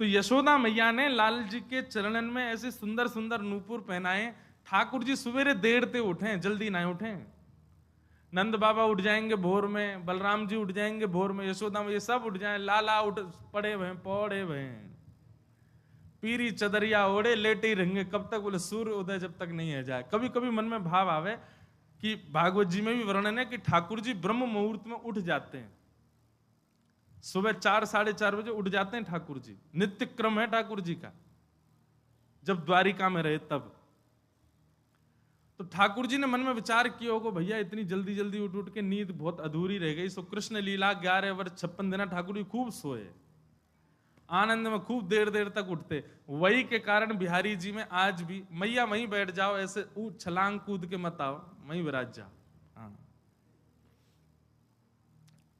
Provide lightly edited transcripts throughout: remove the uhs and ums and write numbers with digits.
तो यशोदा मैया ने लाल जी के चरणन में ऐसे सुंदर सुंदर नूपुर पहनाए। ठाकुर जी सवेरे देर से उठे, जल्दी ना उठे। नंद बाबा उठ जाएंगे भोर में, बलराम जी उठ जाएंगे भोर में, यशोदा मैया सब उठ जाए, लाला उठ पड़े हुए पौड़े हुए, पीरी चदरिया ओढ़े लेटे ही रहेंगे। कब तक? बोले सूर्य उदय जब तक नहीं है जाए। कभी कभी मन में भाव आवे कि भागवत जी में भी वर्णन है कि ठाकुर जी ब्रह्म मुहूर्त में उठ जाते हैं, सुबह 4 साढ़े 4 बजे उठ जाते हैं ठाकुर जी। नित्य क्रम है ठाकुर जी का, जब द्वारिका में रहे तब। तो ठाकुर जी ने मन में विचार किया होगा, भैया इतनी जल्दी जल्दी उठ उठ के नींद बहुत अधूरी रह गई। सो कृष्ण लीला 11 वर्ष 56 दिन ठाकुर जी खूब सोए, आनंद में खूब देर देर तक उठते। वही के कारण बिहारी जी में आज भी मैया वहीं बैठ जाओ, ऐसे छलांग कूद के मत आओ, वहीं विराज जाओ। हाँ,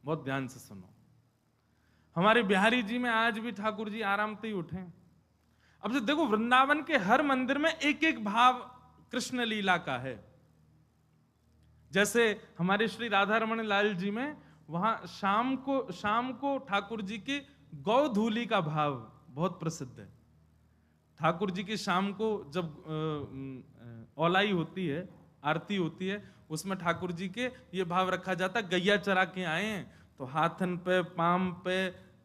बहुत ध्यान से सुनो। हमारे बिहारी जी में आज भी ठाकुर जी आराम से ही उठे। अब से देखो, वृंदावन के हर मंदिर में एक एक भाव कृष्ण लीला का है। जैसे हमारे श्री राधा रमण लाल जी में, वहां शाम को ठाकुर जी की गौधूली का भाव बहुत प्रसिद्ध है। ठाकुर जी की शाम को जब औलाई होती है, आरती होती है, उसमें ठाकुर जी के ये भाव रखा जाता है, गैया चरा के आए हैं तो हाथन पे, पाम पे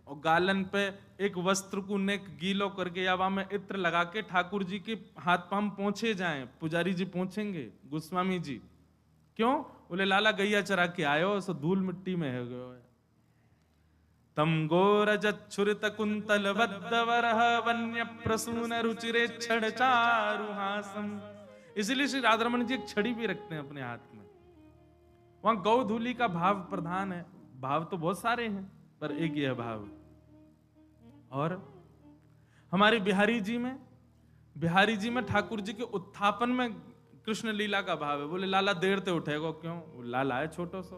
और गालन पे एक वस्त्र को नेक गीलो करके या वहां में इत्र लगा के ठाकुर जी के हाथ पाम पोंछे जाएं। पुजारी जी पोंछेंगे, गोस्वामी जी। क्यों? बोले लाला गैया चरा के आयो, सो धूल मिट्टी में है गयो। तम गोरजच्छुरित कुंतल वद्दवरह वन्य प्रसून रुचिरे छड़ चारुहासम। इसलिए श्री राधारमण जी एक छड़ी भी रखते हैं अपने हाथ में। वहां गौधूली का भाव प्रधान है। भाव तो बहुत सारे हैं पर एक यह भाव। और हमारे बिहारी जी में ठाकुर जी के उत्थापन में कृष्ण लीला का भाव है। बोले लाला देर से उठेगा क्यों? लाला है छोटो सो,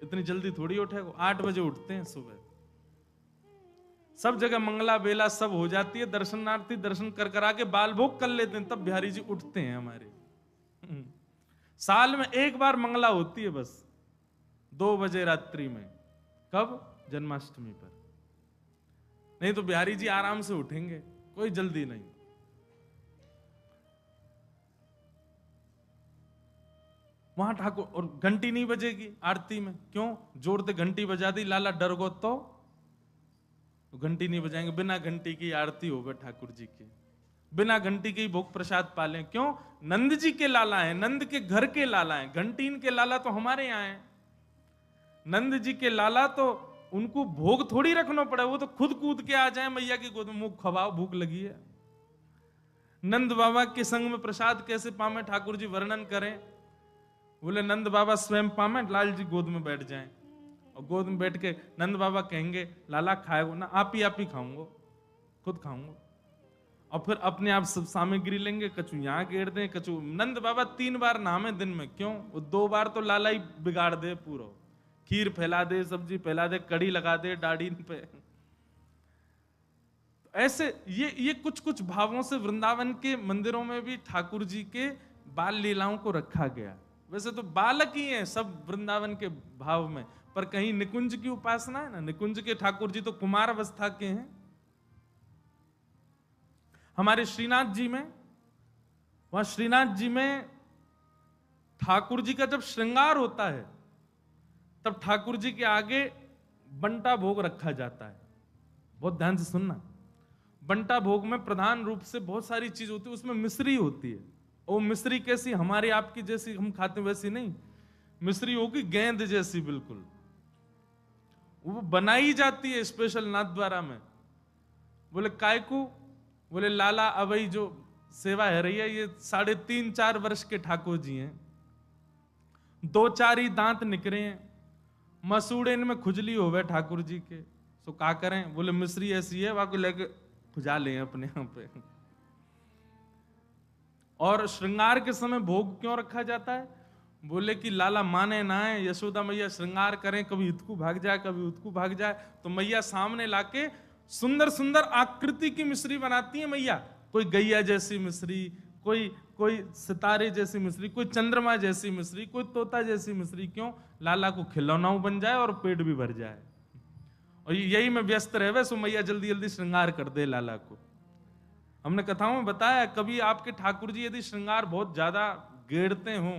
इतनी जल्दी थोड़ी उठेगा। 8 बजे उठते हैं सुबह, सब जगह मंगला बेला सब हो जाती है, दर्शनार्थी दर्शन कर करा के बाल भोग कर लेते हैं, तब बिहारी जी उठते हैं हमारे। साल में एक बार मंगला होती है बस, 2 बजे रात्रि में। कब? जन्माष्टमी पर। नहीं तो बिहारी जी आराम से उठेंगे, कोई जल्दी नहीं। वहां ठाकुर, और घंटी नहीं बजेगी आरती में। क्यों? जोर से घंटी बजा दी, लाला डर गो तो घंटी नहीं बजाएंगे। बिना घंटी की आरती होगा ठाकुर जी की, बिना घंटी के भोग प्रसाद पाले। क्यों? नंद जी के लाला हैं, नंद के घर के लाला हैं। घंटीन के लाला तो हमारे यहाँ हैं। नंद जी के लाला तो उनको भोग थोड़ी रखना पड़े, वो तो खुद कूद के आ जाए मैया की गोद में, मुख खवाओ भूख लगी है। नंद बाबा के संग में प्रसाद कैसे पावे ठाकुर जी वर्णन करें। बोले नंद बाबा स्वयं पावे, लाल जी गोद में बैठ जाएं, और गोद में बैठ के नंद बाबा कहेंगे लाला खाएगो ना? आप ही खाऊंगो, खुद खाऊंगो। और फिर अपने आप सब सामग्री लेंगे, कछु यहाँ गेर दें, कछु। नंद बाबा 3 बार नहामे दिन में। क्यों? वो 2 बार तो लाला ही बिगाड़ दे पूरा, खीर फैला दे, सब्जी फैला दे, कड़ी लगा दे दाढ़ी पे। ऐसे ये कुछ कुछ भावों से वृंदावन के मंदिरों में भी ठाकुर जी के बाल लीलाओं को रखा गया। वैसे तो बालक ही हैं सब वृंदावन के भाव में, पर कहीं निकुंज की उपासना है ना, निकुंज के ठाकुर जी तो कुमार अवस्था के हैं। हमारे श्रीनाथ जी में, वहां श्रीनाथ जी में ठाकुर जी का जब श्रृंगार होता है, तब ठाकुर जी के आगे बंटा भोग रखा जाता है। बहुत ध्यान से सुनना। बंटा भोग में प्रधान रूप से बहुत सारी चीज होती है, उसमें मिश्री होती है। वो मिश्री कैसी? हमारे आपकी जैसी हम खाते वैसी नहीं, मिश्री होगी गेंद जैसी बिल्कुल। वो बनाई जाती है स्पेशल नाथद्वारा में। बोले काय को? बोले लाला अवई जो सेवा है रही है, ये 3.5-4 वर्ष के ठाकुर जी हैं, 2-4 ही दांत निकरे हैं, मसूड़े में खुजली हो गए ठाकुर जी के। सो क्या करें? बोले मिश्री ऐसी है, वहां को लेके खुजा लें अपने यहाँ पे। और श्रृंगार के समय भोग क्यों रखा जाता है? बोले कि लाला माने ना है, यशोदा मैया श्रृंगार करें, कभी इतकू भाग जाए कभी उतकू भाग जाए, तो मैया सामने लाके सुंदर सुंदर आकृति की मिश्री बनाती है मैया। कोई गैया जैसी मिश्री, कोई सितारे जैसी मिश्री, कोई चंद्रमा जैसी मिश्री, कोई तोता जैसी मिश्री। क्यों? लाला को खिलौना बन जाए और पेट भी भर जाए। और यही में व्यस्त रहे सो मैया जल्दी जल्दी श्रृंगार कर दे लाला को। हमने कथाओं में बताया, कभी आपके ठाकुर जी यदि श्रृंगार बहुत ज्यादा गेड़ते हों,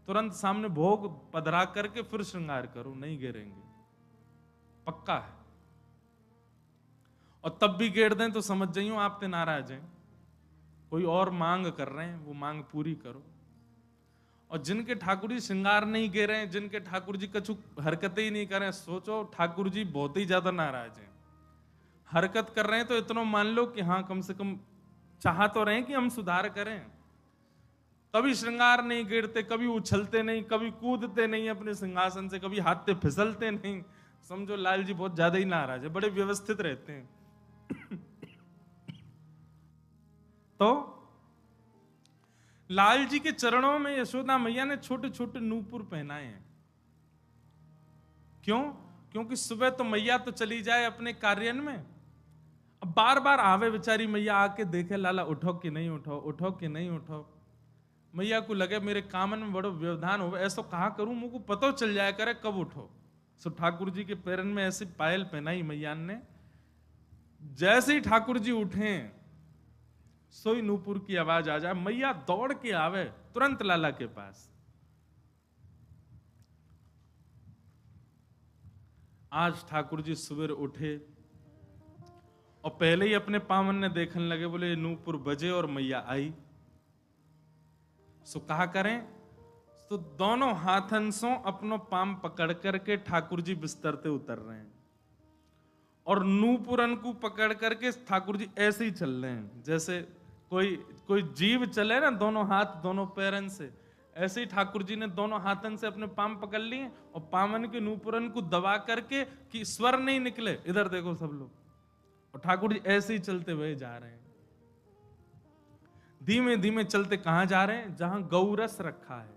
तुरंत सामने भोग पधरा करके फिर श्रृंगार करो, नहीं गेरेंगे, पक्का है। और तब भी गेड़ दें तो समझ जाइयो आप ते नाराज हैं, कोई और मांग कर रहे हैं, वो मांग पूरी करो। और जिनके ठाकुर जी श्रृंगार नहीं गे रहे हैं, जिनके ठाकुर जी कछु हरकतें ही नहीं कर रहे हैं, सोचो ठाकुर जी बहुत ही ज्यादा नाराज हैं। हरकत कर रहे हैं तो इतना मान लो कि हाँ कम से कम चाह तो रहे हैं कि हम सुधार करें। कभी श्रृंगार नहीं गिरते, कभी उछलते नहीं, कभी कूदते नहीं अपने सिंहासन से, कभी हाथ पे फिसलते नहीं, समझो लाल जी बहुत ज्यादा ही नाराज है, बड़े व्यवस्थित रहते हैं। तो लाल जी के चरणों में यशोदा मैया ने छोटे छोटे नूपुर पहनाए हैं। क्यों? क्योंकि सुबह तो मैया तो चली जाए अपने कार्यान में, अब बार बार आवे बेचारी मैया, आके देखे लाला उठो कि नहीं उठो, उठो कि नहीं उठो। मैया को लगे मेरे कामन में बड़ो व्यवधान हो, ऐसा कहा करूं मुझको पता चल जाया करे कब उठो। सो ठाकुर जी के पैरन में ऐसी पायल पहनाई मैया ने, जैसे ही ठाकुर जी उठे सोई नूपुर की आवाज आ जाए, मैया दौड़ के आवे तुरंत लाला के पास। आज ठाकुर जी सुबह उठे और पहले ही अपने पावन ने देखने लगे, बोले नूपुर बजे और मैया आई। सो कहा करें, तो दोनों हाथन से अपनो पाम पकड़ करके ठाकुर जी बिस्तर से उतर रहे हैं और नूपुरन को पकड़ करके ठाकुर जी ऐसे ही चल रहे हैं जैसे कोई जीव चले ना, दोनों हाथ दोनों पैरन से, ऐसे ही ठाकुर जी ने दोनों हाथन से अपने पाम पकड़ लिए और पामन के नूपुरन को दबा करके कि स्वर नहीं निकले, इधर देखो सब लोग, और ठाकुर जी ऐसे ही चलते हुए जा रहे हैं। धीमे धीमे चलते कहां जा रहे हैं? जहां गौरस रखा है,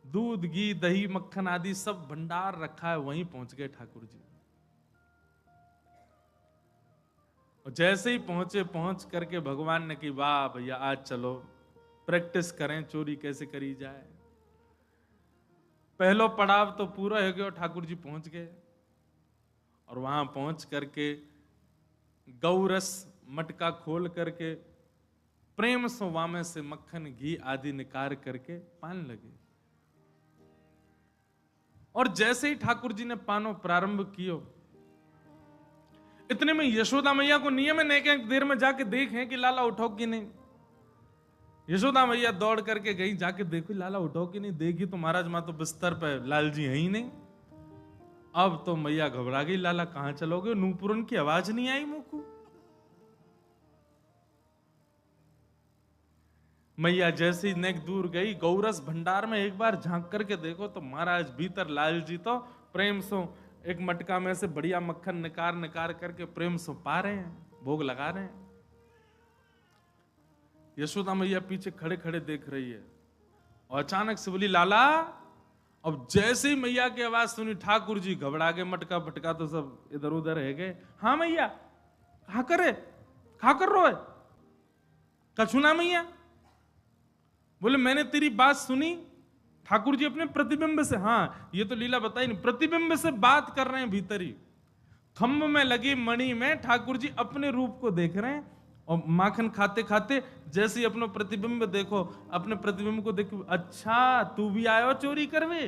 दूध घी दही मक्खन आदि सब भंडार रखा है, वहीं पहुंच गए ठाकुर जी। और जैसे ही पहुंचे, पहुंच करके भगवान ने कि वाह भैया आज चलो प्रैक्टिस करें चोरी कैसे करी जाए। पहलो पड़ाव तो पूरा हो गया, ठाकुर जी पहुंच गए और वहां पहुंच करके गौरस मटका खोल करके प्रेम से वामे से मक्खन घी आदि निकाल करके पान लगे। और जैसे ही ठाकुर जी ने पानो प्रारंभ कियो, इतने में यशोदा मैया को नियम है एक देर में जाके देखें कि लाला उठो कि नहीं। यशोदा मैया दौड़ करके गई, जाके देखो लाला उठो कि नहीं, देखी तो महाराज मां तो बिस्तर पे लाल जी है ही नहीं। अब तो मैया घबरा गई, लाला कहां चलोगे, नूपुरन की आवाज नहीं आई मुंह को। मैया जैसे ही नेक दूर गई, गौरस भंडार में एक बार झांक करके देखो तो महाराज भीतर लाल जी तो प्रेम से एक मटका में से बढ़िया मक्खन निकार करके प्रेम से पा रहे हैं, भोग लगा रहे हैं। यशोदा मैया पीछे खड़े खड़े देख रही है और अचानक से बोली लाला। अब जैसे ही मैया की आवाज सुनी ठाकुर जी घबरा गए, मटका फटका तो सब इधर उधर रह गए। हाँ मैया कहा कर रो है, कछु ना मैया। बोले मैंने तेरी बात सुनी, ठाकुर जी अपने प्रतिबिंब से, हाँ ये तो लीला बताई नहीं, प्रतिबिंब से बात कर रहे हैं भीतर ही, खम्भ में लगी मणि में ठाकुर जी अपने रूप को देख रहे हैं। और माखन खाते खाते जैसे ही अपना प्रतिबिंब देखो, अपने प्रतिबिंब को देखो, अच्छा तू भी आयो चोरी करवे।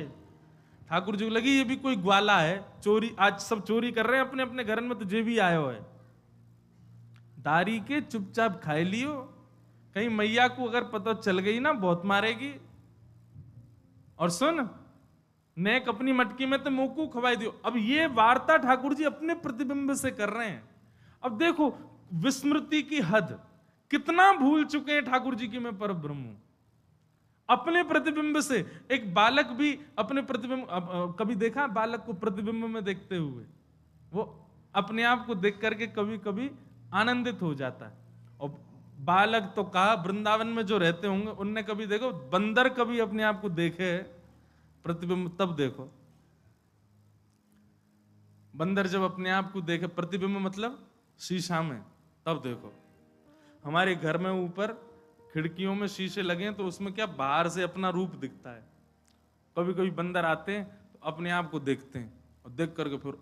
ठाकुर जी को लगी ये भी कोई ग्वाला है, चोरी आज सब चोरी कर रहे हैं अपने अपने घर में, तो जे भी आयो है। दारी के चुपचाप खाए लियो, कहीं मैया को अगर पता चल गई ना बहुत मारेगी। और सुन नेक अपनी मटकी में तो मुंह को खवाई दियो। अब ये वार्ता ठाकुर जी अपने प्रतिबिंब से कर रहे हैं। अब देखो विस्मृति की हद, कितना भूल चुके हैं ठाकुर जी की मैं पर ब्रह्म। अपने प्रतिबिंब से एक बालक भी अपने प्रतिबिंब, कभी देखा बालक को प्रतिबिंब में देखते हुए? वो अपने आप को देख करके कभी कभी आनंदित हो जाता है। और बालक तो कहा, वृंदावन में जो रहते होंगे उनने कभी देखो, बंदर कभी अपने आप को देखे प्रतिबिंब, तब देखो बंदर जब अपने आप को देखे प्रतिबिंब मतलब शीशा में, तब देखो। हमारे घर में ऊपर खिड़कियों में शीशे लगे हैं तो उसमें क्या बाहर से अपना रूप दिखता है। कभी कभी बंदर आते हैं तो अपने आप को देखते हैं और देख करके फिर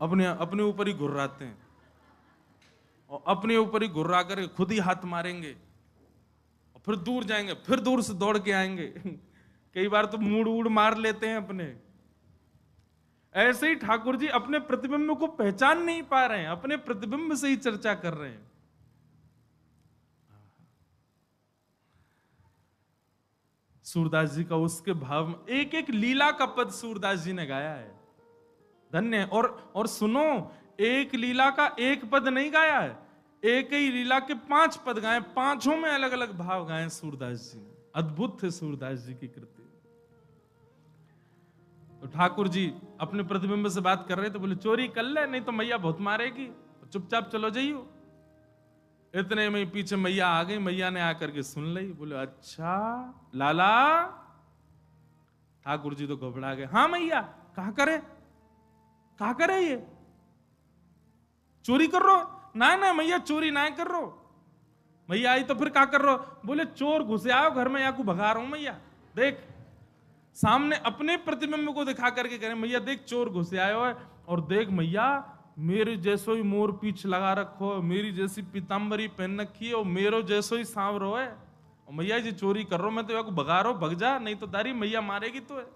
अपने अपने ऊपर ही घुर्राते हैं और अपने ऊपर ही घुर्रा कर खुद ही हाथ मारेंगे और फिर दूर जाएंगे, फिर दूर से दौड़ के आएंगे। कई बार तो मूड वूड मार लेते हैं अपने। ऐसे ही ठाकुर जी अपने प्रतिबिंब को पहचान नहीं पा रहे हैं, अपने प्रतिबिंब से ही चर्चा कर रहे हैं। सूरदास जी का उसके भाव में एक एक लीला का पद सूरदास जी ने गाया है, धन्य है। और सुनो, एक लीला का एक पद नहीं गाया है, एक ही लीला के 5 पद गाए, 5 में अलग अलग भाव गाए सूरदास जी ने। अद्भुत थे सूरदास जी की कृति। तो ठाकुर जी अपने प्रतिबिंब से बात कर रहे थे, बोले चोरी कर ले नहीं तो मैया बहुत मारेगी, चुपचाप चलो जाइयो। इतने में पीछे मैया आ गई, मैया ने आकर के सुन ली, बोले अच्छा लाला। ठाकुर जी तो घबरा गए, हाँ मैया कहा करे ये चोरी कर रो? ना मैया चोरी ना कर रो। मैया आई तो फिर क्या कर रो? बोले चोर घुसे आओ घर में, या को भगा रहा हूं मैया। देख सामने अपने प्रतिबिंब को दिखा करके कह रहे मैया देख चोर घुसे आयो है, और देख मैया मेरे जैसो ही मोर पीछ लगा रखो, मेरी जैसी पीताम्बरी पहन रखी है और मेरो जैसो ही सांवरो है, और मैया जी चोरी कर रहा हूं मैं तो, या को भगा रहा हूं, भग जा नहीं तो दारी मैया मारेगी तो है।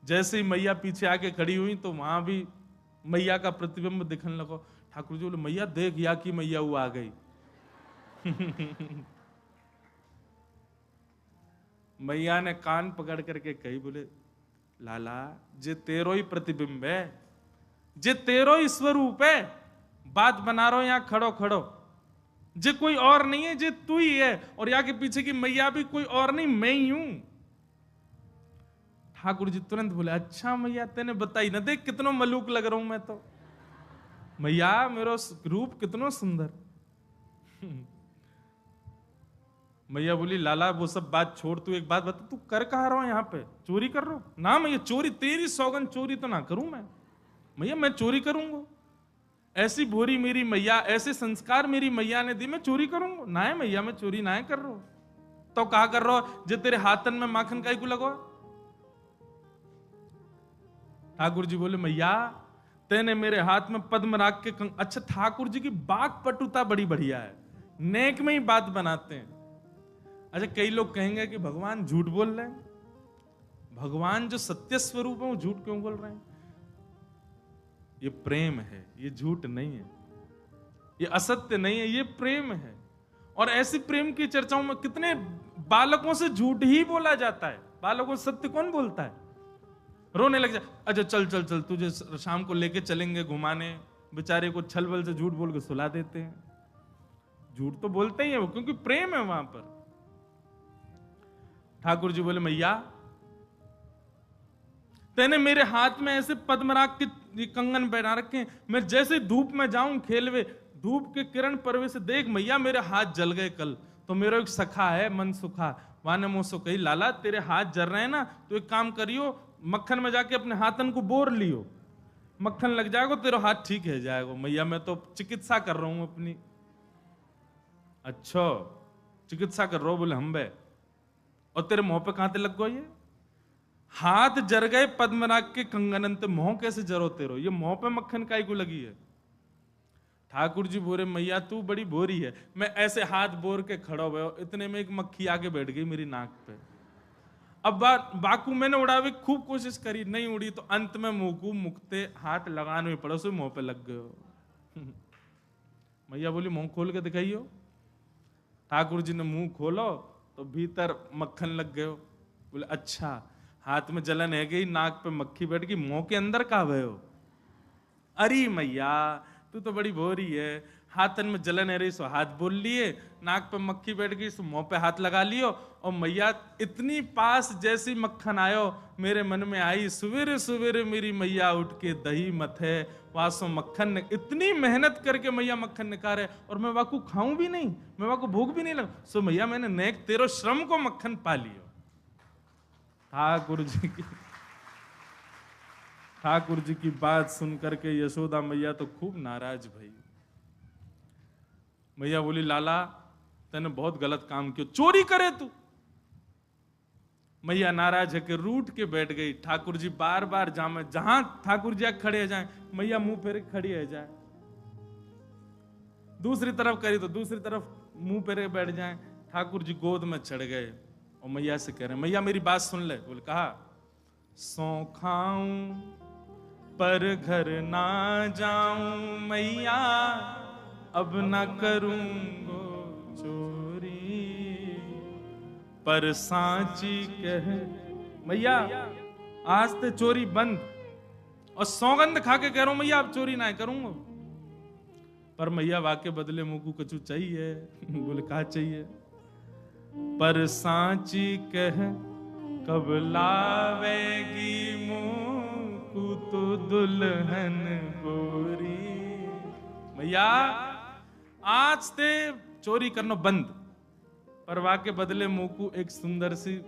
जैसे ही मैया पीछे आके खड़ी हुई तो वहां भी मैया का प्रतिबिंब दिखने लगा। ठाकुर जी बोले मैया देख या की मैया वो आ गई। मैया ने कान पकड़ करके कही, बोले लाला जे तेरो ही प्रतिबिंब है, जे तेरो ही स्वरूप है, बात बना रहा हो यहां खड़ो खड़ो, जे कोई और नहीं है, जे तू ही है, और यहाँ के पीछे की मैया भी कोई और नहीं मैं ही हूं। ठाकुर जी तुरंत बोले अच्छा मैया तेने बताई ना, देख कितना मलूक लग रहा हूं मैं तो, मैया मेरा रूप कितना सुंदर। मैया बोली लाला वो सब बात छोड़, तू एक बात बता, तू कर कहा रहा है यहाँ पे? चोरी कर रहा हूं? ना मैया चोरी, तेरी सौगंध चोरी तो ना करूं मैं। मैया मैं चोरी करूंगा? ऐसी भोरी मेरी मैया, ऐसे संस्कार मेरी मैया ने दी, मैं चोरी करूंगा? ना है मैया मैं चोरी ना कर रहा हूं। तो कहा कर रहा हो जो तेरे हाथन में माखन काई को लगवा? ठाकुर जी बोले मैया तेने मेरे हाथ में पद्म राग के अच्छा ठाकुर जी की बात पटुता बड़ी बढ़िया है, नेक में ही बात बनाते हैं। अच्छा कई लोग कहेंगे कि भगवान झूठ बोल रहे हैं, भगवान जो सत्य स्वरूप है वो झूठ क्यों बोल रहे हैं? ये प्रेम है, ये झूठ नहीं है, ये असत्य नहीं है, ये प्रेम है। और ऐसी प्रेम की चर्चाओं में कितने बालकों से झूठ ही बोला जाता है, बालकों से सत्य कौन बोलता है? रोने लग जाए, अच्छा चल चल चल तुझे शाम को लेके चलेंगे घुमाने, बेचारे को छल बल से झूठ बोल के सुला देते हैं। झूठ तो बोलते ही है वो, क्योंकि प्रेम है वहां पर। ठाकुर जी बोले मैया तेने मेरे हाथ में ऐसे पद्मराग के कंगन पहना रखे हैं, मैं जैसे धूप में जाऊं खेलवे, धूप के किरण परवे से देख मैया मेरे हाथ जल गए कल। तो मेरा एक सखा है मन सुखा, वाने मुझसे कही लाला तेरे हाथ जल रहे हैं ना, तो एक काम करियो मक्खन में जाके अपने हाथन को बोर लियो, मक्खन लग जाएगा तेरा हाथ ठीक है जाएगा। मैया मैं तो चिकित्सा कर रहा हूं अपनी। अच्छा चिकित्सा कर रहा हूं? बोले हम बे, और तेरे मुंह पे कहां लग गो? ये हाथ जर गए पद्मराग के कंगन, ते मुंह कैसे जरो तेरो? ये मुंह पे मक्खन काई को लगी है? ठाकुर जी बोले मैया तू बड़ी बोरी है, मैं ऐसे हाथ बोर के खड़ा हुआ, इतने में एक मक्खी आके बैठ गई मेरी नाक पे। अब बाकू मैंने उड़ावे खूब कोशिश करी, नहीं उड़ी, तो अंत में मुंह मुकते हाथ लगाने में पड़ो, सो मुंह पे लग गए। मैया बोली मुंह खोल के दिखाइयो। ठाकुर जी ने मुंह खोलो तो भीतर मक्खन लग गयो। बोले अच्छा हाथ में जलन है गई, नाक पे मक्खी बैठ गई, मुंह के अंदर कहा भयो? अरे मैया तू तो बड़ी भोरी है, हाथन में जलन है रही सो हाथ बोल लिए, नाक पे मक्खी बैठ गई सो मुंह पे हाथ लगा लियो। और मैया इतनी पास जैसी मक्खन आयो मेरे मन में आई, सवेरे सवेरे मेरी मैया उठ के दही मथे वासो मक्खन ने, इतनी मेहनत करके मैया मक्खन निकाले और मैं वाकू खाऊं भी नहीं, मैं वाकू भूख भी नहीं लगा, सो मैया मैंने नेक तेरो श्रम को मक्खन पा लियो। ठाकुर जी की बात सुन करके यशोदा मैया तो खूब नाराज भई। मैया बोली लाला तूने बहुत गलत काम किया, चोरी करे तू? मैया नाराज है कि रूठ के बैठ गई। ठाकुर जी बार बार जामे, जहां ठाकुर जी खड़े हो जाए, मैया मुंह फेरे खड़ी हो जाए। दूसरी तरफ करी तो दूसरी तरफ मुंह फेरे बैठ जाए। ठाकुर जी गोद में चढ़ गए और मैया से कह रहे हैं, मैया मेरी बात सुन ले। बोले कहा, सौ खाऊं पर घर ना जाऊं मैया, अब ना करूंगो चोरी, पर सांची कह मैया आज ते चोरी बंद, और सौगंध खा के कह रहा हूं मैया अब चोरी ना करूंगा। पर मैया वाके बदले मुंह को कछु चाहिए। बोले कहा चाहिए? पर सांची कह कब लावेगी मुंह को तो दुल्हन गोरी। मैया आज ते चोरी करना बंद, पर वाके बदले मुंह को एक सुंदर सी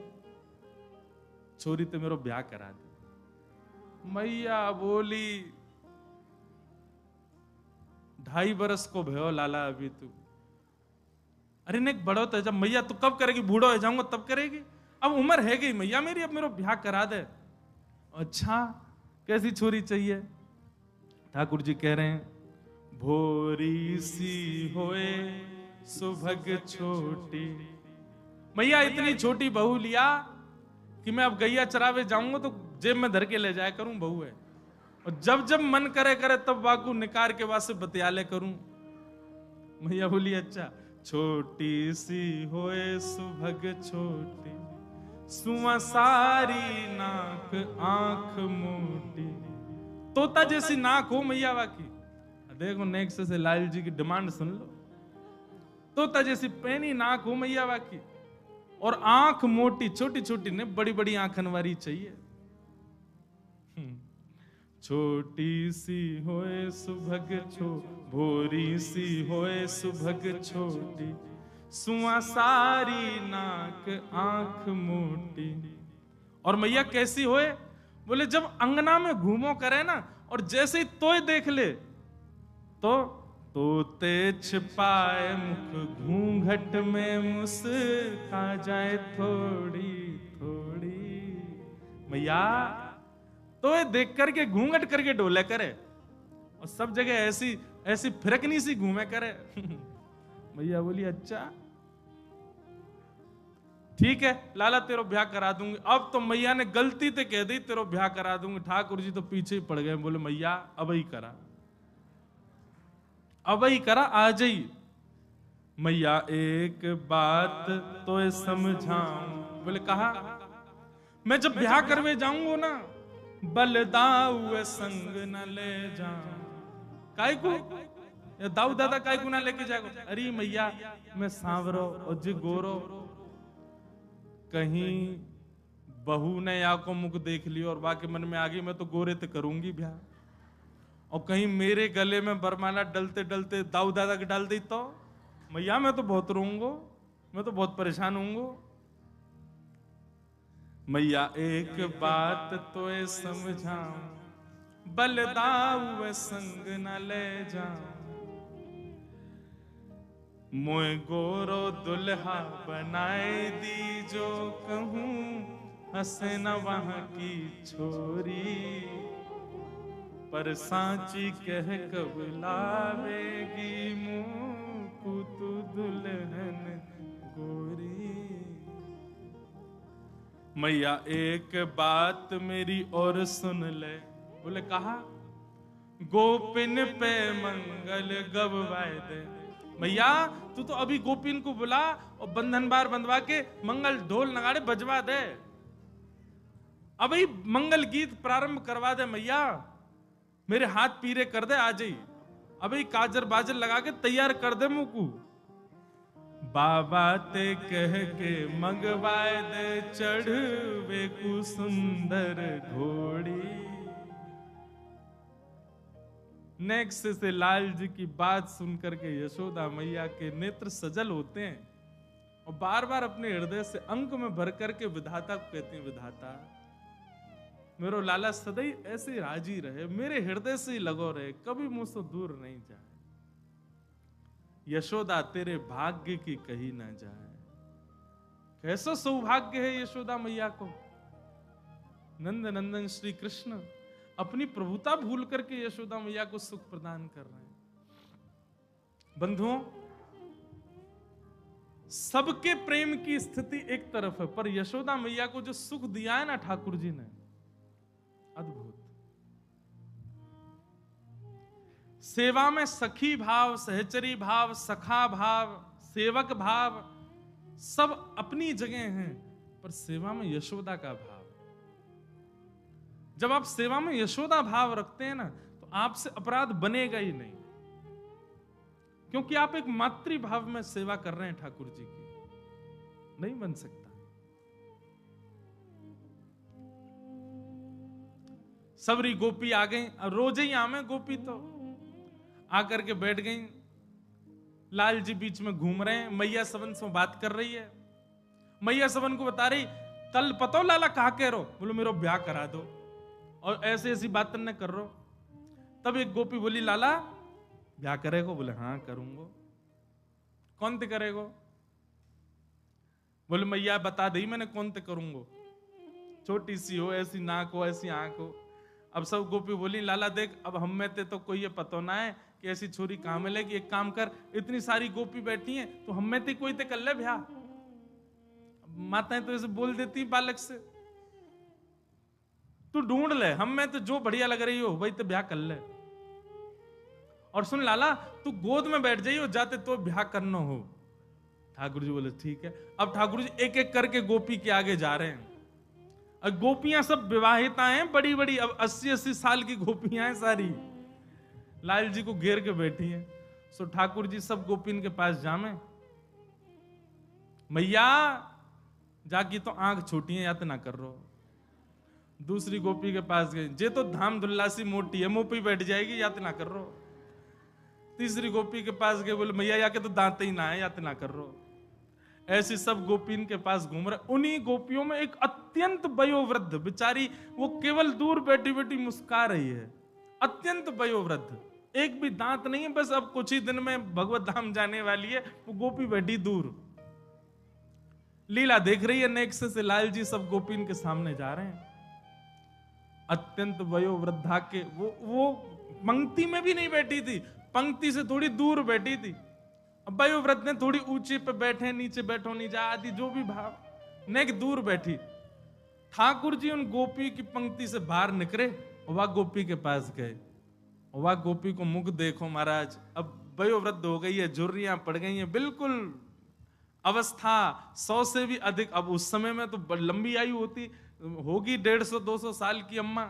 छोरी ते मेरो ब्याह करा दे। मैया बोली 2.5 बरस को भयो लाला अभी तू। अरे ने बड़ो तो जब मैया तू कब करेगी, बूढ़ो हो जाऊंगा तब करेगी, अब उम्र है गई मैया मेरी, अब मेरा ब्याह करा दे। अच्छा कैसी छोरी चाहिए? ठाकुर जी कह रहे हैं, भोरी सी होए सुभग छोटी। मैया इतनी छोटी बहू लिया कि मैं अब गैया चरावे जाऊंगा तो जेब में धर के ले जाया करूं, बहू है, और जब जब मन करे करे तब वाकू निकार के वास्ते बतियाले करूं। मैया बोली अच्छा, छोटी सी होए सुभग छोटी, सुआ सारी नाक आंख मोटी। तोता जैसी नाक हो मैया वाकी। देखो नेक्स्ट से लाल जी की डिमांड सुन लो। तोता जैसी पैनी नाक हो मैया वाकी, और आंख मोटी, छोटी छोटी ने बड़ी बड़ी आंखन वाली चाहिए। छोटी सी होए सुभग भोरी सी होए सुभग छोटी, सुआ सारी नाक आंख मोटी। और मैया कैसी होए? बोले जब अंगना में घूमो करे ना, और जैसे ही तोय देख ले तो तोते छिपाए मुख घूंघट में मुस्का जाए थोड़ी थोड़ी। मैया तो ये देख करके घूंघट करके डोले करे, और सब जगह ऐसी ऐसी फिरकनी सी घूमे करे। मैया बोली अच्छा ठीक है लाला तेरो ब्याह करा दूंगी। अब तो मैया ने गलती ते कह दी तेरो ब्याह करा दूंगी। ठाकुर जी तो पीछे ही पड़ गए, बोले मैया अब ही करा, अब ही करा, आ जाइए। मैया एक बात तो समझाऊं। बोले कहा, मैं जब ब्याह करवे जाऊंगा ना, बलदाऊ संग न ले जाऊं। काय को दाऊ दादा काय को ना लेके जाएगा? अरे मैया मैं सांवरो और जी गोरो, कहीं बहू ने या को मुख देख लियो और बाकी मन में आ गई मैं तो गोरे ते करूंगी ब्याह, और कहीं मेरे गले में बरमाला डलते डलते दाऊ दादा के डाल दी तो मैया मैं तो बहुत रोऊंगा, मैं तो बहुत परेशान होऊंगा। मैया एक बात तो समझाऊं, बलदाऊ संग न ले जाऊं। मोए गोरो दुल्हा बनाए दी जो कहूं, हंसे न वहां की छोरी, पर सांची कह कब लावेगी मुंह को तू दुल्हन गोरी। मैया एक बात मेरी और सुन ले। बोले कहा, गोपिन पे मंगल गवाए दे। मैया तू तो अभी गोपिन को बुला और बंधन बार बंधवा के मंगल ढोल नगाड़े बजवा दे, अभी मंगल गीत प्रारंभ करवा दे। मैया मेरे हाथ पीरे कर दे, आ जाइए अभी काजर बाजर लगा के तैयार कर दे मुंह को। बाबा ते कह के मंगवाए दे, चढ़वे को सुंदर घोड़ी। नेक्स्ट से लाल जी की बात सुनकर के यशोदा मैया के नेत्र सजल होते हैं, और बार बार अपने हृदय से अंक में भर करके विधाता को कहते हैं, विधाता मेरो लाला सदैव ऐसे राजी रहे, मेरे हृदय से ही लगो रहे, कभी मुझसे दूर नहीं जाए। यशोदा तेरे भाग्य की कही ना जाए। कैसा सौभाग्य है यशोदा मैया को, नंद नंदन श्री कृष्ण अपनी प्रभुता भूल करके यशोदा मैया को सुख प्रदान कर रहे हैं। बंधुओं, सबके प्रेम की स्थिति एक तरफ है, पर यशोदा मैया को जो सुख दिया है ना ठाकुर जी ने, अद्भुत। सेवा में सखी भाव, सहचरी भाव, सखा भाव, सेवक भाव सब अपनी जगह हैं, पर सेवा में यशोदा का भाव, जब आप सेवा में यशोदा भाव रखते हैं ना, तो आपसे अपराध बनेगा ही नहीं, क्योंकि आप एक मातृ भाव में सेवा कर रहे हैं ठाकुर जी की। नहीं बन सकता। सबरी गोपी आ गई, रोज ही आमे गोपी तो आकर के बैठ गई, लाल जी बीच में घूम रहे हैं, मैया सबन से बात कर रही है। मैया सबन को बता रही, कल पतो लाला कहा कह रो, बोलो मेरो ब्याह करा दो, और ऐसे ऐसी बात न कर रो। तब एक गोपी बोली, लाला ब्याह करेगो? बोले हाँ करूंगो। कौन ते करेगो? बोले मैया बता दी मैंने कौन ते करूंगो, छोटी सी हो, ऐसी नाक हो, ऐसी आंख हो। अब सब गोपी बोली, लाला देख अब हम में ते तो कोई ये पतो ना है कि ऐसी छोरी कहां मिलेगी, एक काम कर, इतनी सारी गोपी बैठी हैं तो हम में ते कोई ते कर ले ब्याह। माताएं तो ऐसे बोल देती बालक से, तू ढूंढ ले, हम में तो जो बढ़िया लग रही हो वही तो ब्याह कर ले। और सुन लाला, तू गोद में बैठ जाइयो जाते तो ब्याह करना हो। ठाकुर जी बोले ठीक है। अब ठाकुर जी एक एक करके गोपी के आगे जा रहे हैं, और गोपियां सब विवाहिता हैं, बड़ी बड़ी, अब 80-80 साल की गोपियां हैं सारी, लाल जी को घेर के बैठी हैं। सो ठाकुर जी सब गोपिन के पास जामे, मैया जाकी तो आंख छोटी है, याद ना कर रो। दूसरी गोपी के पास गई, जे तो धाम दुल्लासी मोटी है, मुंह पे बैठ जाएगी, याद ना कर रो। तीसरी गोपी के पास गए, बोले मैया या के तो दांत ही ना है, याद ना कर रो। ऐसी सब गोपीन के पास घूम रहे। उन्हीं गोपियों में एक अत्यंत वयोवृद्ध बेचारी, वो केवल दूर बैठी बैठी मुस्कुरा रही है, अत्यंत वयोवृद्ध, एक भी दांत नहीं है, बस अब कुछ ही दिन में भगवत धाम जाने वाली है। वो गोपी बैठी दूर लीला देख रही है नेक से लाल जी सब गोपीन के सामने जा रहे हैं। अत्यंत वयोवृद्धा के वो पंक्ति में भी नहीं बैठी थी, पंक्ति से थोड़ी दूर बैठी थी। अब वयोवृद्ध ने थोड़ी ऊंचे पे बैठे, नीचे बैठो नहीं जा आदि जो भी भाव, नेक दूर बैठी। ठाकुर जी उन गोपी की पंक्ति से बाहर निकले, वह गोपी के पास गए। वह गोपी को मुख देखो महाराज, अब वयोवृद्ध हो गई है, झुर्रियां पड़ गई हैं, बिल्कुल अवस्था 100 से भी अधिक। अब उस समय में तो लंबी आयु होती होगी, 150-200 साल की अम्मा।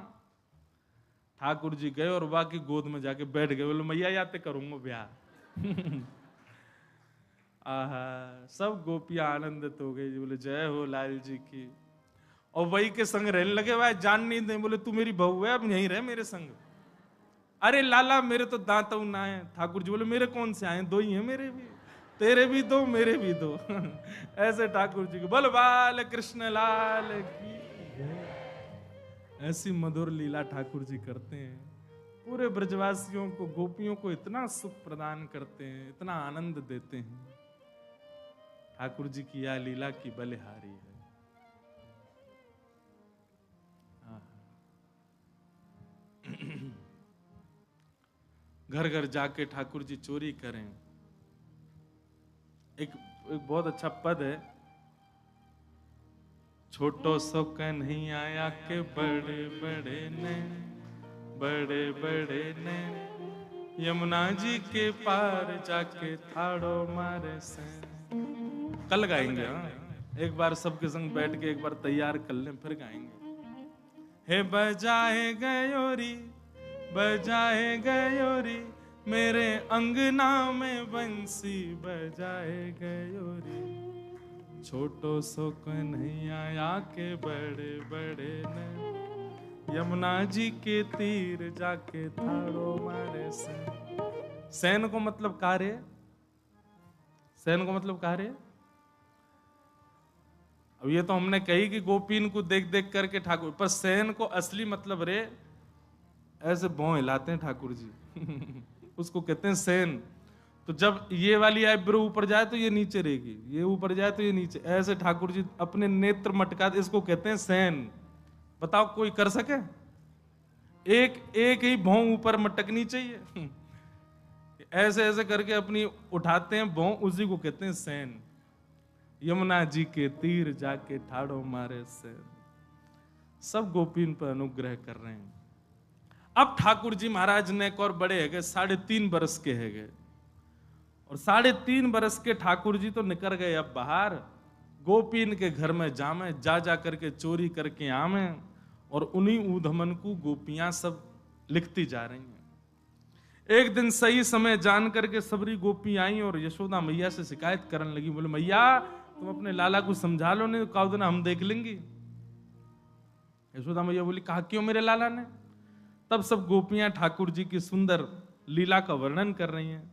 ठाकुर जी गए और वह की गोद में जाके बैठ गए, बोले मैया याते करूंगा ब्याह। आहा, सब गोपियां आनंदित हो गई, बोले जय हो लाल जी की। और वही के संग रहने लगे, वह जान नहीं दे, बोले तू मेरी बहू है, अब यहीं रह मेरे संग। अरे लाला मेरे तो दांत ना है। ठाकुर जी बोले मेरे कौन से आए, 2 ही हैं मेरे भी, तेरे भी 2 मेरे भी 2। ऐसे ठाकुर जी को बोल बाल कृष्ण लाल की। ऐसी मधुर लीला ठाकुर जी करते हैं, पूरे ब्रजवासियों को, गोपियों को इतना सुख प्रदान करते हैं, इतना आनंद देते हैं। ठाकुर जी की यह लीला की बलिहारी है। घर घर जाके ठाकुर जी चोरी करें। एक बहुत अच्छा पद है, छोटो सो कन्हैया आया के बड़े बड़े ने, बड़े बड़े ने, यमुना जी के पार जाके थाड़ो मारे से। कल गाएंगे, एक बार सबके संग बैठ के एक बार तैयार कर लें, फिर गाएंगे। हे बजाए गयोरी, बजाए गयोरी, मेरे अंगना में बंसी बजाए गयोरी। छोटो सो कन्हैया आके बड़े बड़े ने, यमुना जी के तीर जाके थाड़ो मारे सैन। सैन को मतलब कार्य, सैन को मतलब कार्य। अब ये तो हमने कही कि गोपीन को देख देख करके ठाकुर, पर सैन को असली मतलब रे ऐसे भौं हिलाते हैं ठाकुर जी। उसको कहते हैं सैन। तो जब ये वाली आईब्रो ऊपर जाए तो ये नीचे रहेगी, ये ऊपर जाए तो ये नीचे, ऐसे ठाकुर जी अपने नेत्र मटका, इसको कहते हैं सैन। बताओ कोई कर सके? एक ही भौं ऊपर मटकनी चाहिए। ऐसे ऐसे करके अपनी उठाते हैं भौं, उसी को कहते हैं सैन। यमुना जी के तीर जाके ठाड़ो मारे सैन। सब गोपीन पर अनुग्रह कर रहे हैं। अब ठाकुर जी महाराज ने एक और बड़े है गए, 3.5 बरस के है गए, और 3.5 बरस के ठाकुर जी तो निकल गए अब बाहर, गोपीन के घर में जामे, जा करके चोरी करके आमे, और उन्हीं ऊधमन को गोपियां सब लिखती जा रही हैं। एक दिन सही समय जान करके सबरी गोपी आई और यशोदा मैया से शिकायत करने लगी, बोले मैया तुम अपने लाला को समझा लो, नहीं तो काउ दिन हम देख लेंगे। यशोदा मैया बोली कहा क्यों मेरे लाला ने? तब सब गोपियां ठाकुर जी की सुंदर लीला का वर्णन कर रही हैं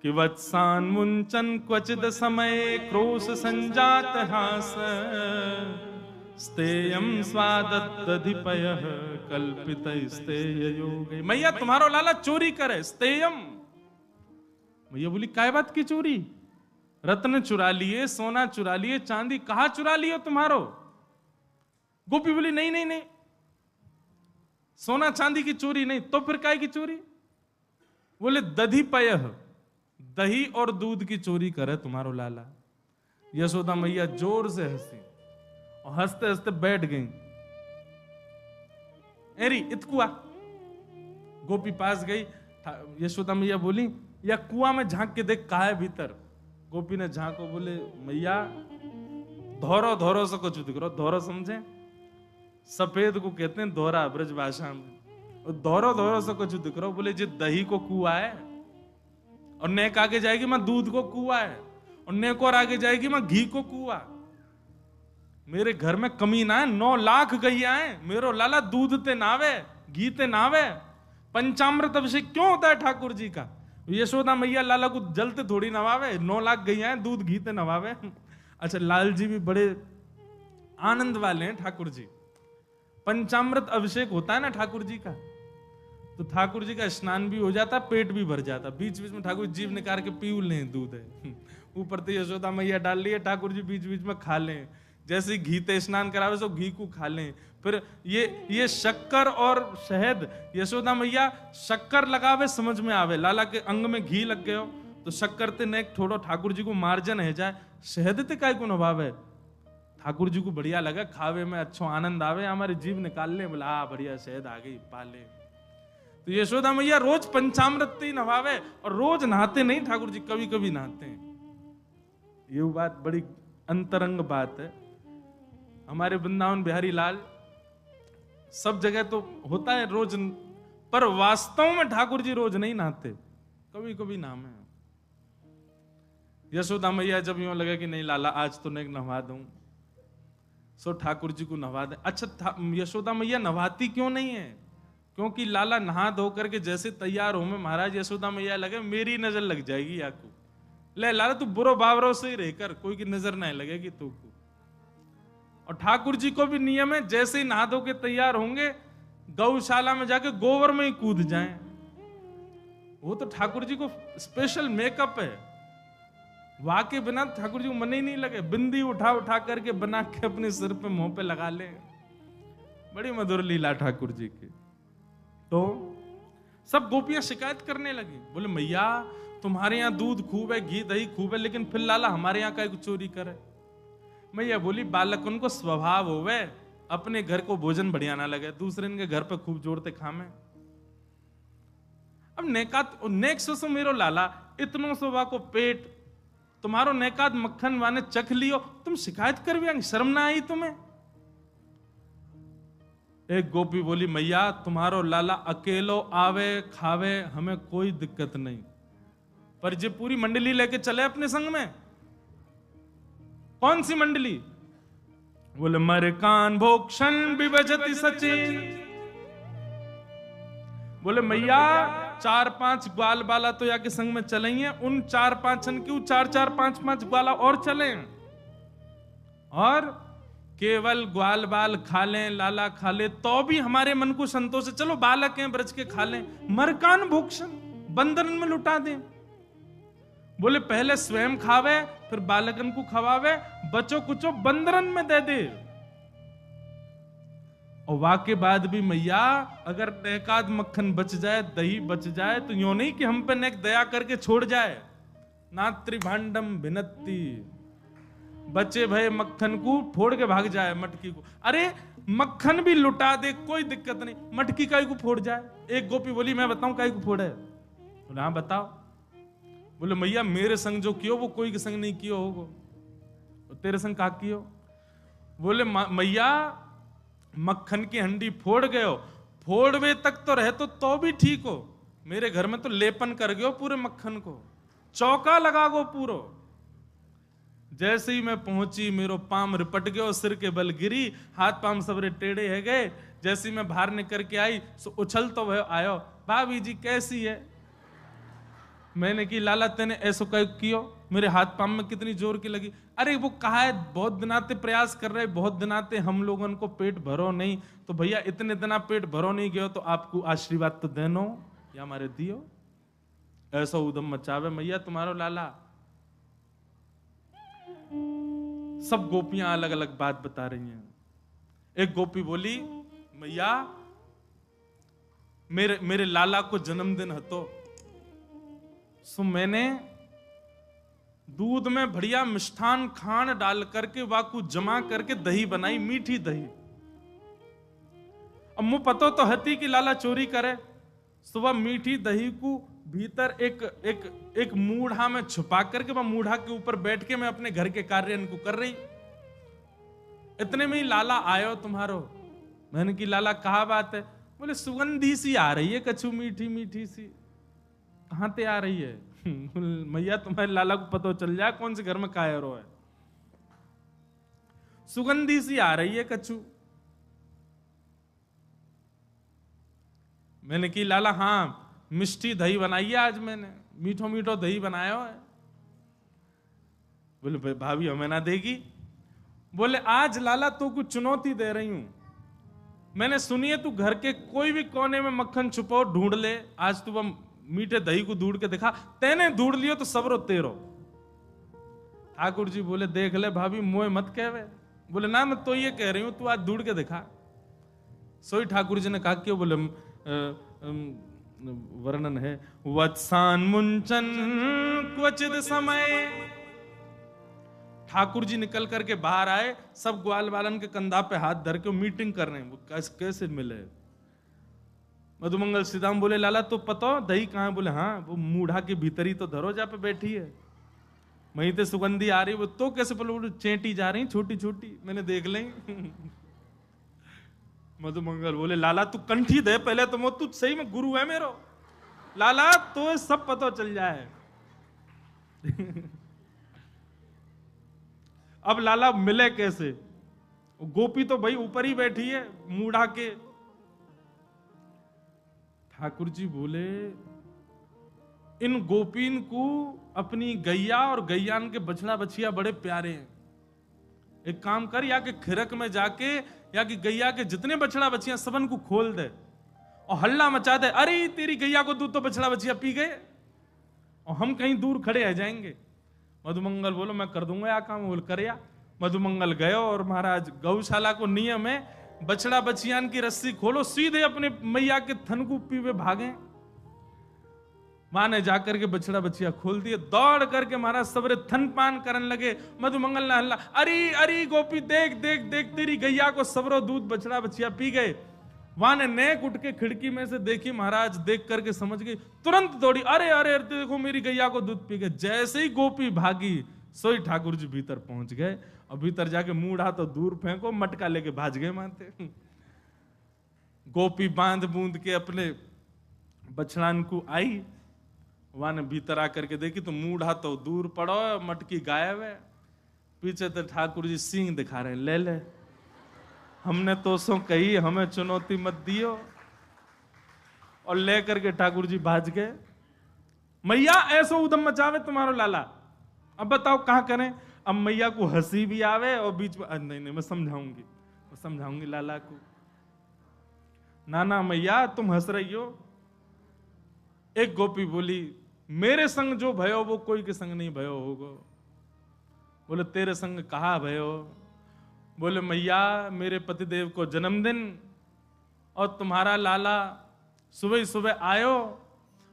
कि वत्सान मुंचन क्वचिद समय क्रोश संजात हास स्तेयम स्वादत्तधिपयः कल्पित स्तेय योग। मैया तुम्हारो लाला चोरी करे, स्तेयम। मैया बोली काय बात की चोरी? रत्न चुरा लिए, सोना चुरा लिए, चांदी कहां चुरा लियो तुम्हारो? गोपी बोली नहीं नहीं नहीं, सोना चांदी की चोरी नहीं, तो फिर काय की चोरी? बोले दधिपयः, दही और दूध की चोरी करे तुम्हारो लाला। यशोदा मैया जोर से हंसी और हंसते हंसते बैठ गई। एरी इतकुआ। गोपी पास गई, यशोदा मैया बोली या कुआं में झांक के देख कहा है भीतर। गोपी ने झांको, बोले मैया धोरो धोरो से कुछ दिख रहा। धोरो समझे? सफेद को कहते हैं धोरा ब्रज भाषा में। धोरो धोरो से कुछ दिख रहा। बोले जी दही को कुआ है, और नेक आगे जाएगी मैं दूध को कुआ है, और नेक और आगे जाएगी मैं घी को कुआ। मेरे घर में कमी ना है, 9 लाख गैया है, मेरो लाला दूध ते नावे, घी ते नावे। पंचामृत अभिषेक क्यों होता है ठाकुर जी का? यशोदा मैया लाला को जलते थोड़ी नवावे, 9 लाख गैया है, दूध घी ते नवावे। अच्छा लाल जी भी बड़े आनंद वाले हैं ठाकुर जी। पंचामृत अभिषेक होता है ना ठाकुर जी का, तो ठाकुर जी का स्नान भी हो जाता, पेट भी भर जाता। बीच बीच में ठाकुर जीव निकाल के पी लें, दूध है ऊपर तो यशोदा मैया डाल लिए, ठाकुर जी बीच बीच में खा लें। जैसे घी ते स्नान करावे सो घी को खा लें। फिर ये शक्कर और शहद, यशोदा मैया शक्कर लगावे समझ में आवे, लाला के अंग में घी लग गयो तो शक्कर ते नेक थोड़ो ठाकुर जी को मार्जन है जाए, शहद ते काय को नभावे। ठाकुर जी को बढ़िया लगा, खावे में अच्छो आनंद आवे, हमारे जीव निकाल ले, बोला हाँ बढ़िया शहद आ गई पाले। तो यशोदा मैया रोज पंचामृत ही नहावे, और रोज नहाते नहीं ठाकुर जी, कभी कभी नहाते हैं। ये बात बड़ी अंतरंग बात है। हमारे वृंदावन बिहारी लाल सब जगह तो होता है रोज, पर वास्तव में ठाकुर जी रोज नहीं नहाते, कभी कभी नाम है। यशोदा मैया जब यूं लगे कि नहीं लाला आज तो नहीं नहवा दूं, सो ठाकुर जी को नहवा दे। अच्छा यशोदा मैया नहवाती क्यों नहीं है? क्योंकि लाला नहा धो करके जैसे तैयार हो में महाराज यशोदा मैया लगे मेरी नजर लग जाएगी याकू, ले लाला तू बुरो बावरों से ही रहकर कोई की नजर नहीं लगेगी तू को। और ठाकुर जी को भी नियम है, जैसे ही नहा धो के तैयार होंगे गौशाला में जाके गोबर में ही कूद जाएं। वो तो ठाकुर जी को स्पेशल मेकअप है, वहां के बिना ठाकुर जी को मन ही नहीं लगे। बिंदी उठा उठा करके बना के अपने सिर पे मुंह पे लगा ले। बड़ी मधुर लीला ठाकुर जी की। तो सब गोपियां शिकायत करने लगी, बोले मैया तुम्हारे यहाँ दूध खूब है, घी दही खूब है, लेकिन फिर लाला हमारे यहाँ का चोरी करे। मैया बोली बालक उनको स्वभाव होवे, अपने घर को भोजन बढ़िया ना लगे, दूसरे के घर पे खूब जोड़ते खामे। अब नेक सो मेरो लाला इतनो सोवा को पेट, तुम्हारो नेकात मक्खन वाने चख लियो, तुम शिकायत कर भी शर्म ना आई तुम्हें? एक गोपी बोली मैया तुम्हारो लाला अकेलो आवे खावे हमें कोई दिक्कत नहीं, पर जे पूरी मंडली लेके चले अपने संग में। कौन सी मंडली? बोले मरकान भोक्षण विभजति सचिन। बोले मैया 4-5 ग्वाल बाला तो या के संग में चलेंगे, उन 4-5 क्यों 4-4 5-5 ग्वाला और चले, और केवल ग्वाल बाल खा लें, लाला खा ले तो भी हमारे मन को संतोष है। चलो बालक हैं ब्रज के खा लें, मरकान भोक्षण बंदरन में लुटा दें। बोले पहले स्वयं खावे, फिर बालकन को खवावे, बचो कुचो बंदरन में दे दे। और वाके बाद भी मैया अगर एकाध मक्खन बच जाए, दही बच जाए, तो यूं नहीं कि हम पे नेक दया करके छोड़ जाए। नात्री भांडम भिनत्ती, बचे भय मक्खन को फोड़ के भाग जाए मटकी को। अरे मक्खन भी लुटा दे कोई दिक्कत नहीं, मटकी काई को फोड़ जाए। एक गोपी बोली मैं बताऊं काई को फोड़े? बोले हाँ बताओ। बोले मैया मेरे संग जो कियो वो कोई के संग नहीं कियो होगो, तेरे संग का कियो? बोले मैया मक्खन की हंडी फोड़ गयो, फोड़वे तक तो रहे तो भी ठीक हो, मेरे घर में तो लेपन कर गयो पूरे मक्खन को, चौका लगा गो पूरो। जैसे ही मैं पहुंची मेरो पाम रिपट गयो, सिर के बल गिरी, हाथ पाम सबरे टेढ़े है गए। जैसे ही मैं बाहर निकल के आई सो उछल तो वह आयो, भाभी जी कैसी है? मैंने की लाला तेने ऐसो कह कियो, मेरे हाथ पाम में कितनी जोर की लगी। अरे वो कहा है बहुत दिनाते प्रयास कर रहे, बहुत दिनाते हम लोगों को पेट भरो नहीं, तो भैया इतने दिना पेट भरो नहीं गयो तो आपको आशीर्वाद तो देनो या हमारे दियो। ऐसा उदम मचावे मैया तुम्हारो लाला। सब गोपियां अलग अलग बात बता रही हैं। एक गोपी बोली मैया मेरे लाला को जन्मदिन हतो, सो मैंने दूध में बढ़िया मिष्ठान खान डाल करके वाकू जमा करके दही बनाई, मीठी दही। अब मुझे पतो तो हती कि लाला चोरी करे। सुबह मीठी दही को भीतर एक मूढ़ा में छुपा करके वह मूढ़ा के ऊपर बैठ के मैं अपने घर के कार्य इनको कर रही। इतने में ही लाला आयो तुम्हारो। मैंने की लाला कहा बात है? बोले सुगंधी सी आ रही है कछु मीठी मीठी सी। कहां ते आ रही है? मैया तुम्हारे लाला को पता चल जाए कौन से घर में कायरो है। सुगंधी सी आ रही है कछु। मैंने की लाला हाँ मिष्टी दही बनाई है आज मैंने, मीठो मीठो दही बनाया है। बोले भाभी हमें ना देगी? बोले आज लाला तो कुछ चुनौती दे रही हूं, मैंने सुनी है तू घर के कोई भी कोने में मक्खन छुपो ढूंढ ले, आज तू वह मीठे दही को ढूंढ के दिखा, तेने ढूंढ लियो तो सबरो तेरो। ठाकुर जी बोले देख ले भाभी मोए मत कहवे। बोले ना मैं तो ये कह रही हूं तू आज ढूंढ के दिखा। सोई ठाकुर जी ने कहा क्यों? बोले वर्णन है वत्सान मुंचन क्वचित समय। ठाकुर जी निकल करके बाहर आए, सब ग्वाल बालन के कंधा पे हाथ धर के मीटिंग कर रहे हैं, वो कैसे मिले। मधुमंगल सीधाम बोले लाला तो पता दही कहां? बोले हाँ वो मूढ़ा के भीतर ही तो धरोजा पे बैठी है, वहीं ते सुगंधी आ रही। वो तो कैसे? बोले चेंटी जा रही छोटी छोटी, मैंने देख ली। मधुमंगल बोले लाला तू कंठी दे पहले तो, तू सही में गुरु है मेरो लाला, तो सब पता चल जाए। अब लाला मिले कैसे? गोपी तो भाई ऊपर ही बैठी है मूढ़ा के। ठाकुर जी बोले इन गोपीन को अपनी गैया और गैयान के बछड़ा बछिया बड़े प्यारे हैं। एक काम कर, या के खिरक में जाके या कि गैया के जितने बछड़ा बछिया सबन को खोल दे और हल्ला मचा दे, अरे तेरी गैया को दूध तो बछड़ा बछिया पी गए, और हम कहीं दूर खड़े आ जाएंगे। मधुमंगल बोलो मैं कर दूंगा या काम। बोल कर या। मधुमंगल गयो और महाराज गौशाला को नियम है बछड़ा बछियान की रस्सी खोलो, सीधे अपने मैया के थन को पीवे भागे। मां ने जाकर के बछड़ा बछिया खोल दिए, दौड़ करके महाराज सबरे थन पान करने लगे। मधुमंगल ने हल्ला, अरे अरे गोपी देख देख देख तेरी गैया को सबरो दूध बछड़ा बछिया पी गए। वहां ने नेक उठ के खिड़की में से देखी, महाराज देख करके समझ गई, तुरंत दौड़ी, अरे अरे देखो मेरी गैया को दूध पी गए। जैसे ही गोपी भागी सोई ठाकुर जी भीतर पहुंच गए, और भीतर जाके मूढ़ा तो दूर फेंको, मटका लेके भाज गए मानते। गोपी बांध बूंद के अपने बछड़ान को आई, वहां ने भीतर आकर के देखी तो मूढ़ा तो दूर पड़ो, मटकी गायब है। पीछे तो ठाकुर जी सींग दिखा रहे हैं, ले ले हमने तो सो कही, हमें चुनौती मत दियो। और लेकर के ठाकुर जी भाज गए। मैया ऐसो उदम मचावे तुम्हारो लाला, अब बताओ कहां करें? अब मैया को हंसी भी आवे और बीच में नहीं नहीं मैं समझाऊंगी लाला को। ना ना मैया तुम हंस रही हो, एक गोपी बोली, मेरे संग जो भयो वो कोई के संग नहीं भयो होगो। बोले तेरे संग कहा भयो? बोले मैया मेरे पतिदेव को जन्मदिन और तुम्हारा लाला सुबह ही सुबह आयो,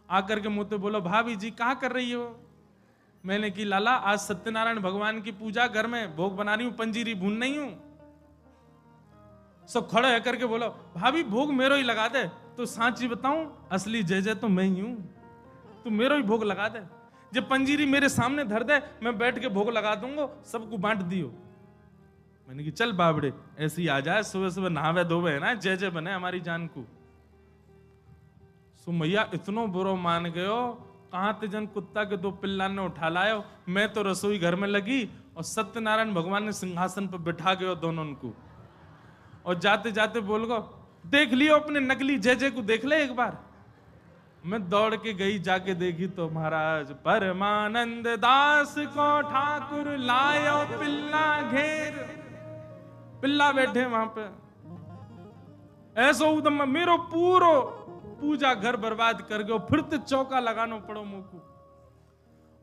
आकर के मुझसे बोलो भाभी जी कहाँ कर रही हो? मैंने की लाला आज सत्यनारायण भगवान की पूजा, घर में भोग बना रही हूं, पंजीरी भून नहीं हूं। सब खड़े होकर के बोलो भाभी भोग मेरो ही लगा दे। तो सांची बताऊं असली जय जय तो मैं ही हूं, तू मेरो ही भोग लगा दे। जब पंजीरी मेरे सामने धर दे मैं बैठ के भोग लगा दूंगा, सबको बांट दियो। मैंने की चल बाबड़े ऐसे ही आ जाए, सुबह सुबह नहावे धोवे है ना, जय जय बने हमारी जान को। सो मैया इतनो बुरो मान गयो, कहां ते जन कुत्ता के 2 पिल्ला ने उठा लायो। मैं तो रसोई घर में लगी और सत्यनारायण भगवान ने सिंहासन पर बिठा गयो दोनों को। और जाते जाते बोल गो देख लियो अपने नकली जय जय को, देख ले एक बार। मैं दौड़ के गई, जाके देखी तो महाराज परमानंद दास को ठाकुर लायो पिल्ला घेर। पिल्ला बैठे वहां पे, ऐसा उदम मेरो पूरो पूजा घर बर्बाद कर गयो, फिर तो चौका लगानो पड़ो मुंह।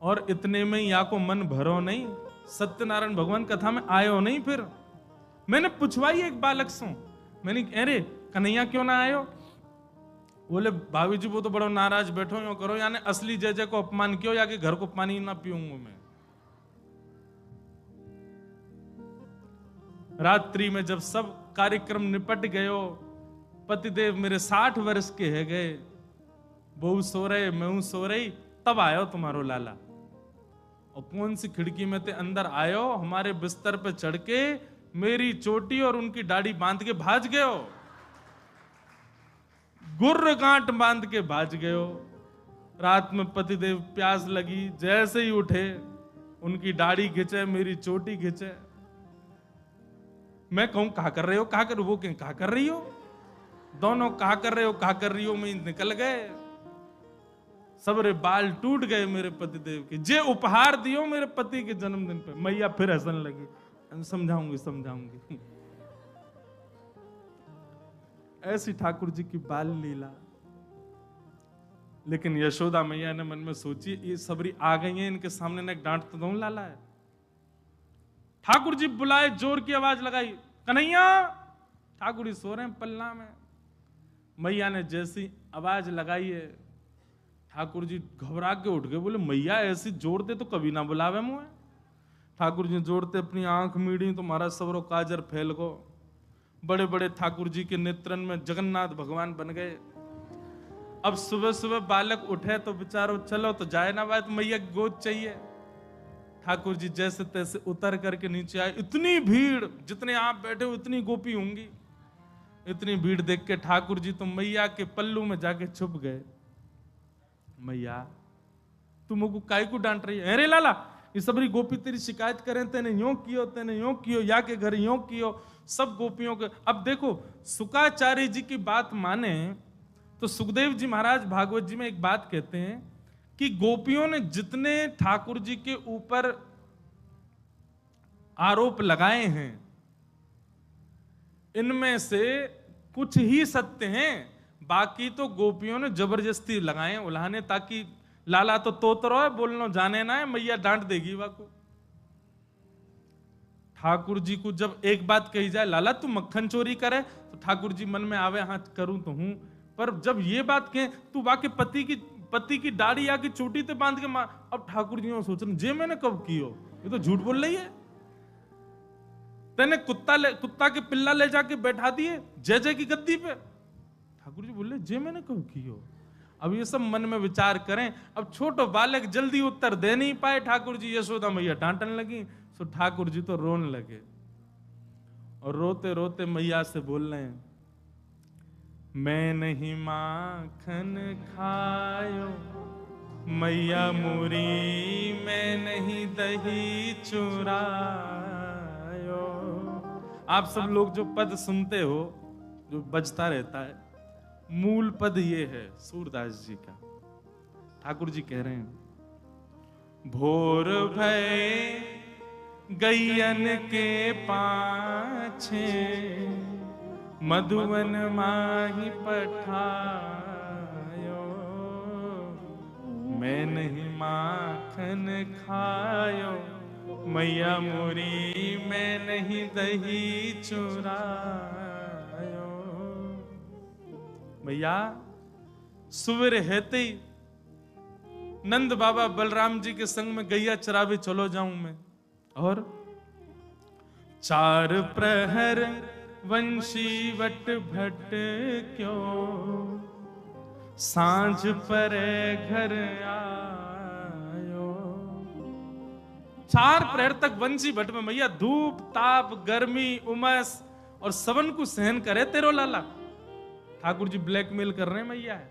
और इतने में या को मन भरो नहीं, सत्यनारायण भगवान कथा में आयो नहीं। फिर मैंने पूछवाई एक बालक से, मैंने अरे कन्हैया क्यों ना आयो? बोले भाभी जी वो तो बड़ो नाराज बैठो यो करो, यानी असली जय जय को अपमान क्यों, या कि घर को पानी ना पीऊंगा मैं। रात्रि में जब सब कार्यक्रम निपट गयो, पतिदेव मेरे 60 वर्ष के है गए, बहू सो रहे मैं सो रही, तब आयो तुम्हारो लाला। और कौन सी खिड़की में ते अंदर आयो, हमारे बिस्तर पे चढ़ के मेरी चोटी और उनकी दाढ़ी बांध के भाज गयो, गुर्र गांठ बांध के भाज गयो। रात में पतिदेव प्यास लगी, जैसे ही उठे उनकी दाढ़ी खींचे, मेरी चोटी खींचे। मैं कहूं कहा कर रहे हो, कहा कर, वो कहें कहा कर रही हो, दोनों कहा कर रहे हो कहा कर रही हो में निकल गए। सबरे बाल टूट गए मेरे पतिदेव के, जे उपहार दियो मेरे पति के जन्मदिन पे। मैया फिर हंसने लगी, समझाऊंगी समझाऊंगी। ऐसी ठाकुर जी की बाल लीला। लेकिन यशोदा मैया ने मन में सोची ये सबरी आ गई हैं, इनके सामने न डांट तो दूं लाला है। ठाकुर जी बुलाए, जोर की आवाज लगाई, कन्हैया। ठाकुर जी सो रहे हैं पल्ला में। मैया ने जैसी आवाज लगाई है, ठाकुर जी घबरा के उठ गए। बोले मैया ऐसी जोड़ते तो कभी ना बुलावे मुझे। ठाकुर जी जोड़ते अपनी आंख मीड़ी तो महाराज सबरो काजर फैल गो। बड़े बड़े ठाकुर जी के नेत्रन में जगन्नाथ भगवान बन गए। अब सुबह सुबह बालक उठे तो बेचारो चलो तो जाए ना बात, मैया गोद चाहिए। ठाकुर जी जैसे तैसे उतर करके नीचे आए। इतनी भीड़, जितने आप बैठे हो उतनी गोपी होंगी। इतनी भीड़ देख के ठाकुर जी तो मैया के पल्लू में जाके छुप गए। मैया तुम को काय को डांट रही है? अरे लाला ये सबरी गोपी तेरी शिकायत करें, तेने यूं कियो, तेने यूं कियो, या के घर यूं कियो, सब गोपियों के। अब देखो सुकाचार्य जी की बात माने तो सुखदेव जी महाराज भागवत जी में एक बात कहते हैं कि गोपियों ने जितने ठाकुर जी के ऊपर आरोप लगाए हैं, इनमें से कुछ ही सत्य हैं, बाकी तो गोपियों ने जबरदस्ती लगाए उल्हाने, ताकि लाला तो तोतरो है, बोलनो जाने ना है, मैया डांट देगी वाको। ठाकुर जी को जब एक बात कही जाए, लाला तू मक्खन चोरी करे, तो ठाकुर जी मन में आवे हाँ करूं तो हूं, पर जब ये बात कहे तू वाके पति की दाढ़ी या की चोटी ते बांध के मार, अब ठाकुर जी सोच रहे जे मैंने कब कियो, ये तो झूठ बोल रही है। तेने कुत्ता के पिल्ला ले जाके बैठा दिए जय जय की गद्दी पे। ठाकुर जी बोले जे मैंने कब कियो। अब ये सब मन में विचार करें। अब छोटो बालक जल्दी उत्तर दे नहीं पाए ठाकुर जी, यशोदा मैया डांटने लगी। तो ठाकुर जी तो रोने लगे और रोते रोते मैया से बोल रहे हैं, मैं नहीं माखन खायो मैया मुरी, मैं नहीं दही चुरायो। आप सब लोग जो पद सुनते हो जो बजता रहता है, मूल पद ये है सूरदास जी का। ठाकुर जी कह रहे हैं, भोर भय गैयन के पाछे मधुवन माही पठायो, मैं नहीं माखन खायो, मैया मोरी मैं नहीं दही चुरायो। मैया सुबह हेते ही नंद बाबा बलराम जी के संग में गैया चरावे चलो जाऊं मैं, और 4 प्रहर वंशी वट भट क्यों, सांझ परे घर आयो। 4 प्रहर तक वंशी भट में मैया धूप ताप गर्मी उमस और सवन को सहन करे तेरो लाला। ठाकुर जी ब्लैकमेल कर रहे हैं मैया है,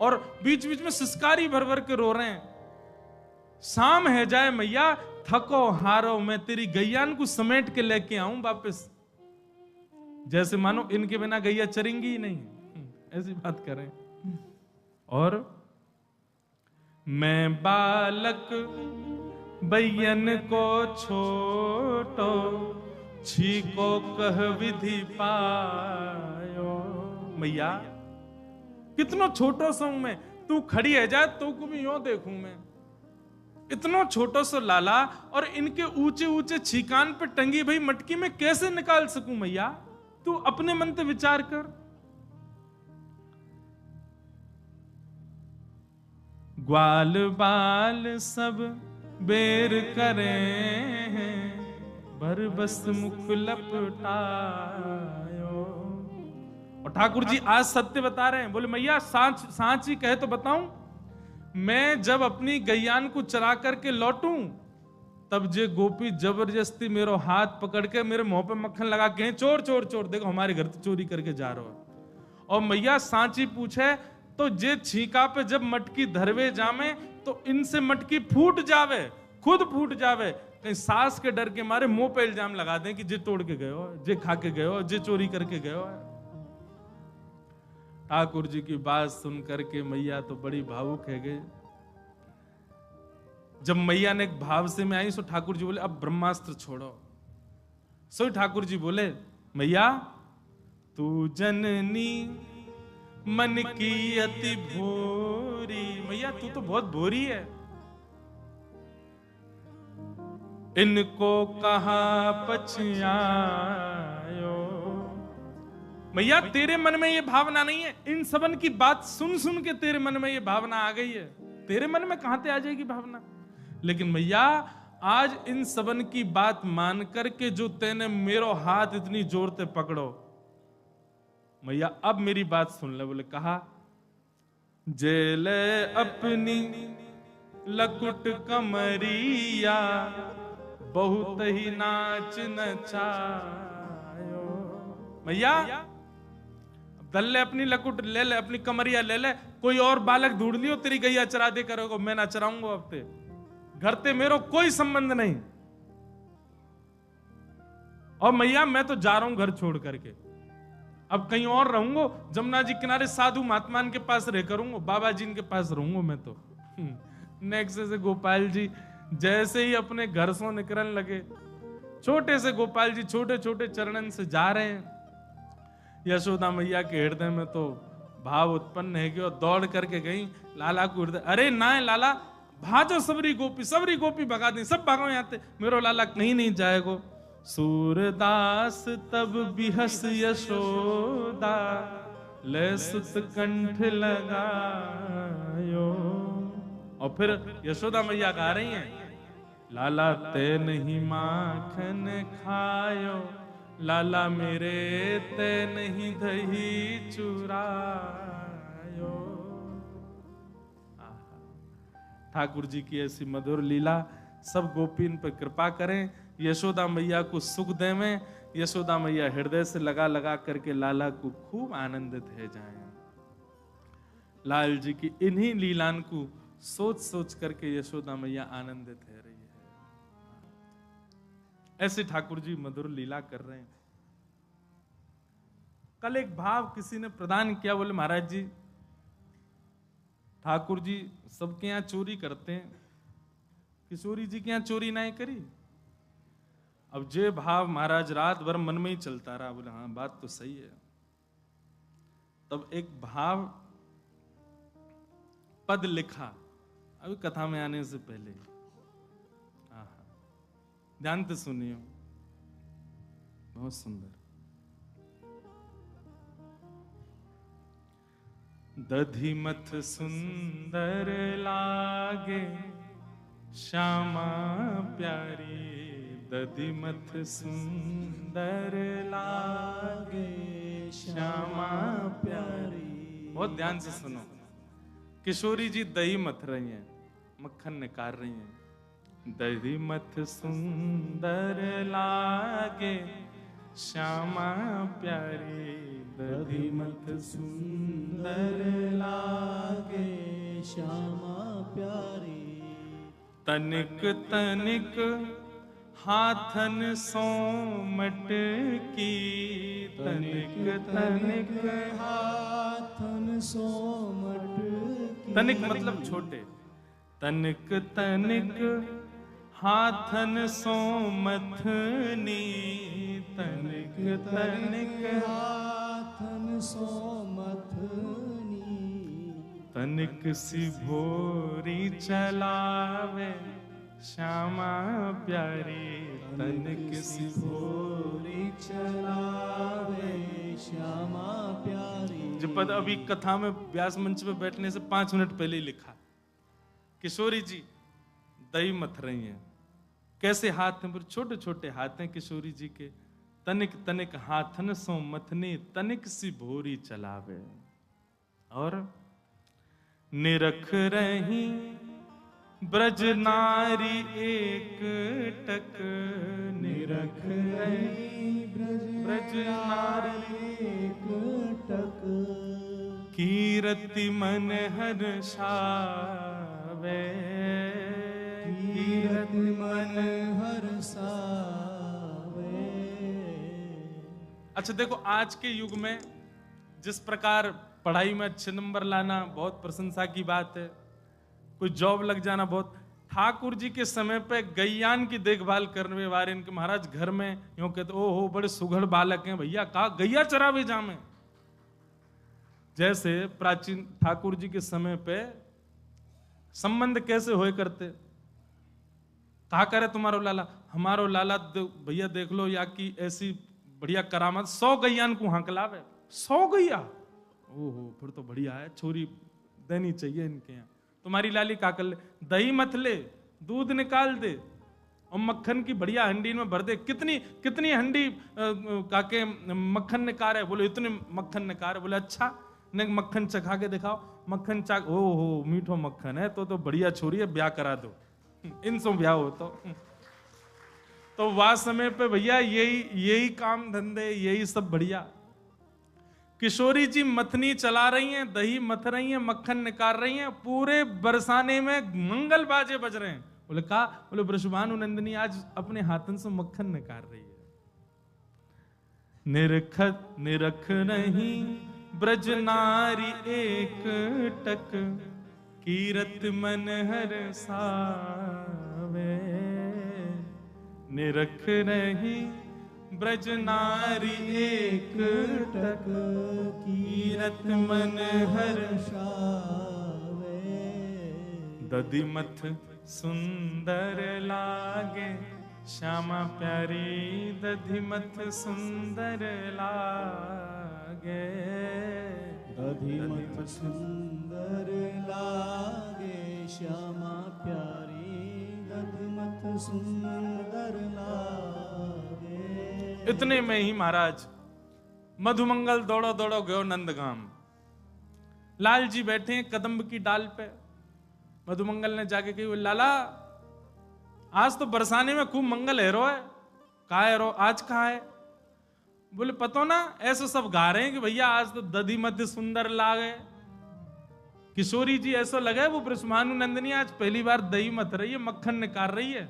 और बीच बीच में सिसकारी भर भर के रो रहे हैं। शाम है जाए मैया, थको हारो मैं तेरी गैयान को समेट के लेके आऊं वापस, जैसे मानो इनके बिना गैया चरेंगी ही नहीं, ऐसी बात करें। और मैं बालक बैयन को छोटो, छीको कह विधि पायो। मैया कितनो छोटो सो मैं, तू खड़ी है जा तो को भी यूं देखूं मैं, इतनो छोटो सो लाला, और इनके ऊंचे ऊंचे छीकान पे टंगी भाई मटकी में कैसे निकाल सकूं मैया, तू अपने मन से विचार कर। ग्वाल बाल सब बेर करे हैं, भर बस मुख लपटायो। और ठाकुर जी आज सत्य बता रहे हैं, बोले मैया सांच ही कहे तो बताऊं, मैं जब अपनी गैयान को चरा करके लौटूं, तब जे गोपी जबरदस्ती मेरो हाथ पकड़ के मेरे मुंह पे मक्खन लगा के चोर चोर चोर, देखो हमारे घर से चोरी करके जा रहा है। और मैया सांची पूछे तो जे छीका पे जब मटकी धरवे जामे, तो इनसे मटकी फूट जावे, खुद फूट जावे, कहीं सास के डर के मारे मुंह पे इल्जाम लगा दें कि जे तोड़ के गए हो, जे खा के गए हो, जे चोरी करके गए हो। ठाकुर जी की बात सुन करके मैया तो बड़ी भावुक है गए। जब मैया ने एक भाव से में आई, सो ठाकुर जी बोले अब ब्रह्मास्त्र छोड़ो। सो ठाकुर जी बोले मैया तू जननी मन की अति भोरी, मैया तू तो बहुत भोरी है, इनको कहा पछयायो। मैया तेरे मन में ये भावना नहीं है, इन सबन की बात सुन सुन के तेरे मन में ये भावना आ गई है, तेरे मन में कहां से आ जाएगी भावना। लेकिन मैया आज इन सबन की बात मान करके जो तेने मेरो हाथ इतनी जोर से पकड़ो, मैया अब मेरी बात सुन ले। बोले कहा जेले अपनी लकुट कमरिया, बहुत ही नाच नचायो। मैया दल ले अपनी लकुट ले ले, अपनी कमरिया ले ले, कोई और बालक ढूंढ लियो तेरी गैया चरा दे करोगे, मैं ना चराऊंगा अब ते घर ते मेरो कोई संबंध नहीं। और मैया मैं तो जा रहा हूं घर छोड़ करके, अब कहीं और रहूंगा, जमुना जी किनारे साधु महात्मान के पास रह करूंगा, बाबा जी के पास रहूंगा मैं तो। नेक्स्ट से गोपाल जी जैसे ही अपने घर से निकलने लगे, छोटे से गोपाल जी छोटे छोटे चरणन से जा रहे हैं, यशोदा मैया के हृदय में तो भाव उत्पन्न है कि वो दौड़ करके गई लाला को हृदय, अरे ना लाला भाजो सबरी गोपी भगा दी, सब भागो यहाँ से, मेरो लाला कहीं नहीं जाएगो। सूरदास तब बिहस यशोदा, ले सुत कंठ लगायो। और फिर यशोदा मैया गा रही हैं, लाला ते नहीं माखन खायो, लाला मेरे ते नहीं दही चुरायो। ठाकुर जी की ऐसी मधुर लीला, सब गोपीन पर कृपा करें, यशोदा मैया को सुख देवें, यशोदा मैया हृदय से लगा लगा करके लाला को खूब आनंदित है जाएं। लाल जी की इन्हीं लीलान को सोच सोच करके यशोदा मैया आनंदित है रही है। ऐसे ठाकुर जी मधुर लीला कर रहे हैं। कल एक भाव किसी ने प्रदान किया, बोले महाराज जी ठाकुर जी सबके यहां चोरी करते हैं, किशोरी जी के यहां चोरी नहीं करी। अब जे भाव महाराज रात भर मन में ही चलता रहा। बोले हाँ बात तो सही है। तब एक भाव पद लिखा, अभी कथा में आने से पहले ध्यान से सुनियो, बहुत सुंदर। दधिमथ सुंदर लागे श्यामा प्यारी, दधिमथ सुंदर लागे श्यामा प्यारी। बहुत ध्यान से सुनो। किशोरी जी दही मथ रही हैं, मक्खन निकाल रही हैं। दधिमथ सुंदर लागे श्यामा प्यारी, दधिमथ सुंदर लागे श्यामा प्यारी। तनिक तनिक हाथन सो मटकी, तनिक तनिक हाथन सो मटकी। तनिक मतलब छोटे। तनिक तनिक हाथन सो मथनी, तनिक तनिक हाथन सो मथनी। तनिक सी भोरी चलावे श्यामा प्यारी, तनिक सी भोरी चलावे श्यामा प्यारी। जो पद अभी कथा में व्यास मंच पे बैठने से 5 मिनट पहले ही लिखा। किशोरी जी दही मथ रही हैं। कैसे हाथ हैं? छोटे छोटे हाथ हैं किशोरी जी के। तनिक तनिक हाथन सो मथनी, तनिक सी भोरी चलावे। और निरख रही ब्रज नारी एक टक, निरख रही ब्रज नारी एक टक। कीरति मन हर्षावे, कीरति मन हर्षावे। अच्छा देखो, आज के युग में जिस प्रकार पढ़ाई में अच्छे नंबर लाना बहुत प्रशंसा की बात है, कोई जॉब लग जाना बहुत। ठाकुर जी के समय पे गैयान की देखभाल करने वाले इनके महाराज घर में यूं कहते, ओहो बड़े सुघड़ बालक हैं भैया, का गैया चरावे जामे। जैसे प्राचीन ठाकुर जी के समय पे संबंध कैसे होए करते। कहा करे तुम्हारो लाला, हमारो लाला भैया देख लो, या की ऐसी बढ़िया करामत 100 गैयान को हंकलावे। 100 गैया, ओहो फिर तो बढ़िया है, छोरी देनी चाहिए इनके यहाँ। तुम्हारी लाली का कर ले, दही मत ले, दूध निकाल दे और मक्खन की बढ़िया हंडी में भर दे। कितनी कितनी हंडी काके मक्खन निकाल है? बोले इतने मक्खन निकाल है। बोले अच्छा, ने मक्खन चखा के दिखाओ। मक्खन चाक, ओहो मीठो मक्खन है, तो बढ़िया छोरी है, ब्याह करा दो। इनसे ब्याह हो तो वह समय पे भैया यही काम धंधे, यही सब बढ़िया। किशोरी जी मथनी चला रही हैं, दही मथ रही हैं, मक्खन निकाल रही हैं, पूरे बरसाने में मंगल बाजे बज रहे हैं। बोले कहा, बोले वृषभानु नंदिनी आज अपने हाथन से मक्खन निकाल रही है। निरख नहीं ब्रज नारी एक टक, कीरत मन हर्षावे। निरख नहीं ब्रज नारी एक टक, कीरत मन हर्षावे। दधिमथ सुंदर लागे श्यामा प्यारी, दधिमथ सुंदर लागे। दधिमथ सुंदर लागे श्यामा प्यारी, दधिमथ सुंदर लागे। इतने में ही महाराज मधुमंगल दौड़ो दौड़ो गयो नंदगाम। लाल जी बैठे हैं कदम्ब की डाल पे। मधुमंगल ने जाके कही, लाला आज तो बरसाने में खूब मंगल है रो है। कहा है रो, आज कहा है? बोले पतो ना, ऐसे सब गा रहे हैं कि भैया आज तो दधी मध्य सुंदर लागे। किशोरी जी ऐसा लगा वो वृषभानु नंदिनी आज पहली बार दही मथ रही है, मक्खन निकाल रही है।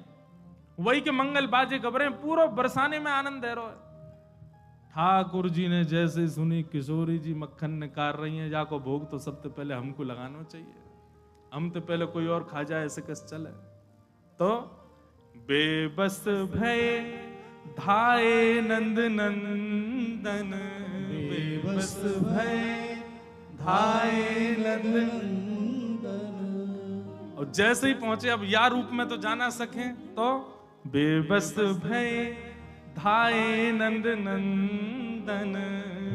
वही के मंगल बाजे खबरें, पूरा बरसाने में आनंद है रो है। ठाकुर जी ने जैसे सुनी किशोरी जी मक्खन निकाल रही हैं, जाको भोग तो सबसे पहले हमको लगाना चाहिए, हम तो पहले कोई और खा जाए, ऐसे कैसे चले। तो बेबस भय धाये नंद नंदन, बेबस भय धाये नंद नंदन। और जैसे ही पहुंचे, अब या रूप में तो जाना सके, तो बेबस भय धाये नंद नंदन,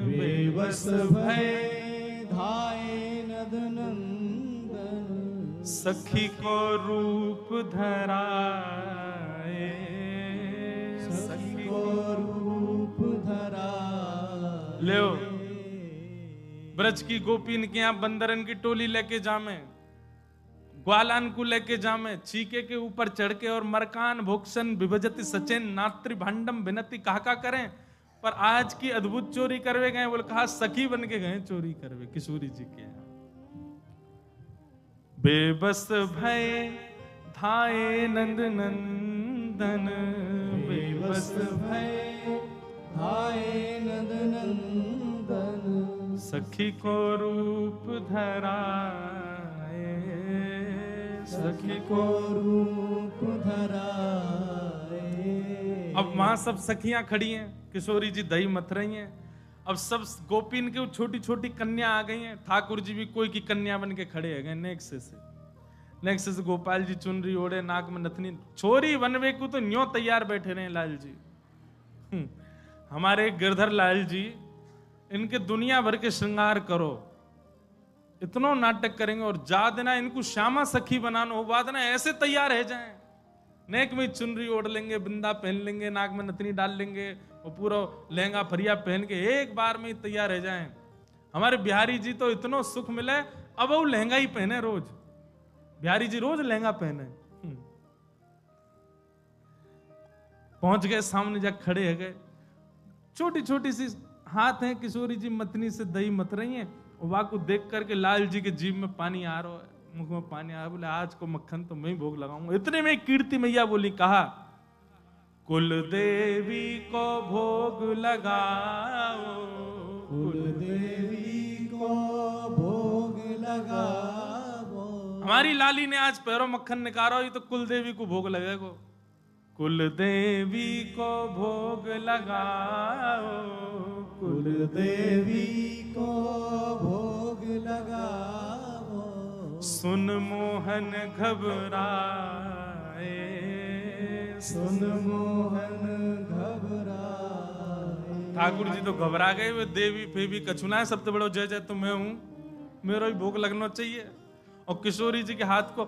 बेबस भय धाये नंद नंदन, सखी को रूप धराए, सखी को रूप धराए। ले ब्रज की गोपीन के यहाँ बंदरन की टोली लेके जामे, ग्वालान को लेके जामे, चीके के ऊपर चढ़ के और मरकान भोक्सन विभजति सचेन नात्री भांडम विनती कहा करें। पर आज की अद्भुत चोरी करवे गए, बोले कहा सखी बन के गए चोरी करवे किशोरी जी के यहाँ। बेबस भय धाये नंद नंदन, बेबस भय धाये नंद नंदन, सखी को रूप धराए, सखी को रूप धराए। अब वहां सब सखियां खड़ी हैं, किशोरी जी दही मथ रही हैं। अब सब गोपीन के छोटी छोटी कन्या आ गई हैं, ठाकुर जी भी कोई की कन्या बन के खड़े हैं नेक्से से गोपाल जी चुनरी ओढ़े, नाक में नथनी, छोरी बनवे को तो न्यों तैयार बैठे रहे लाल जी। हमारे गिरधर लाल जी, इनके दुनिया भर के श्रृंगार करो, इतना नाटक करेंगे और जा देना इनको श्यामा सखी बनाना हो, बाद ना ऐसे तैयार है जाए, नेक में चुनरी ओढ़ लेंगे, बिंदा पहन लेंगे, नाक में नथनी डाल लेंगे और पूरा लहंगा फरिया पहन के एक बार में ही तैयार रह जाएं। हमारे बिहारी जी तो इतना सुख मिले, अब वो लहंगा ही पहने रोज, बिहारी जी रोज लहंगा पहने। पहुंच गए सामने, जा खड़े है गए, छोटी छोटी सी हाथ है, किशोरी जी मतनी से दही मत रही हैं, और वहां को देख करके लाल जी के जीभ में पानी आ रहा है, मुख में पानी आ रहा है, बोले आज को मक्खन तो मैं ही भोग लगाऊंगा। इतने में कीर्ति मैया बोली, कहा कुल देवी को भोग लगाओ, कुल देवी को भोग लगाओ। हमारी लाली ने आज पैरों मक्खन निकालो, ये तो कुल देवी को भोग लगेगा। कुल देवी को भोग लगाओ, कुल देवी को भोग लगाओ। सुन मोहन घबराए, सुन मोहन घबराए। ठाकुर जी तो घबरा गए, वे देवी फेवी कछुना है, सबसे बड़ो जय जय तो मैं हूं, मेरा ही भोग लगना चाहिए। और किशोरी जी के हाथ को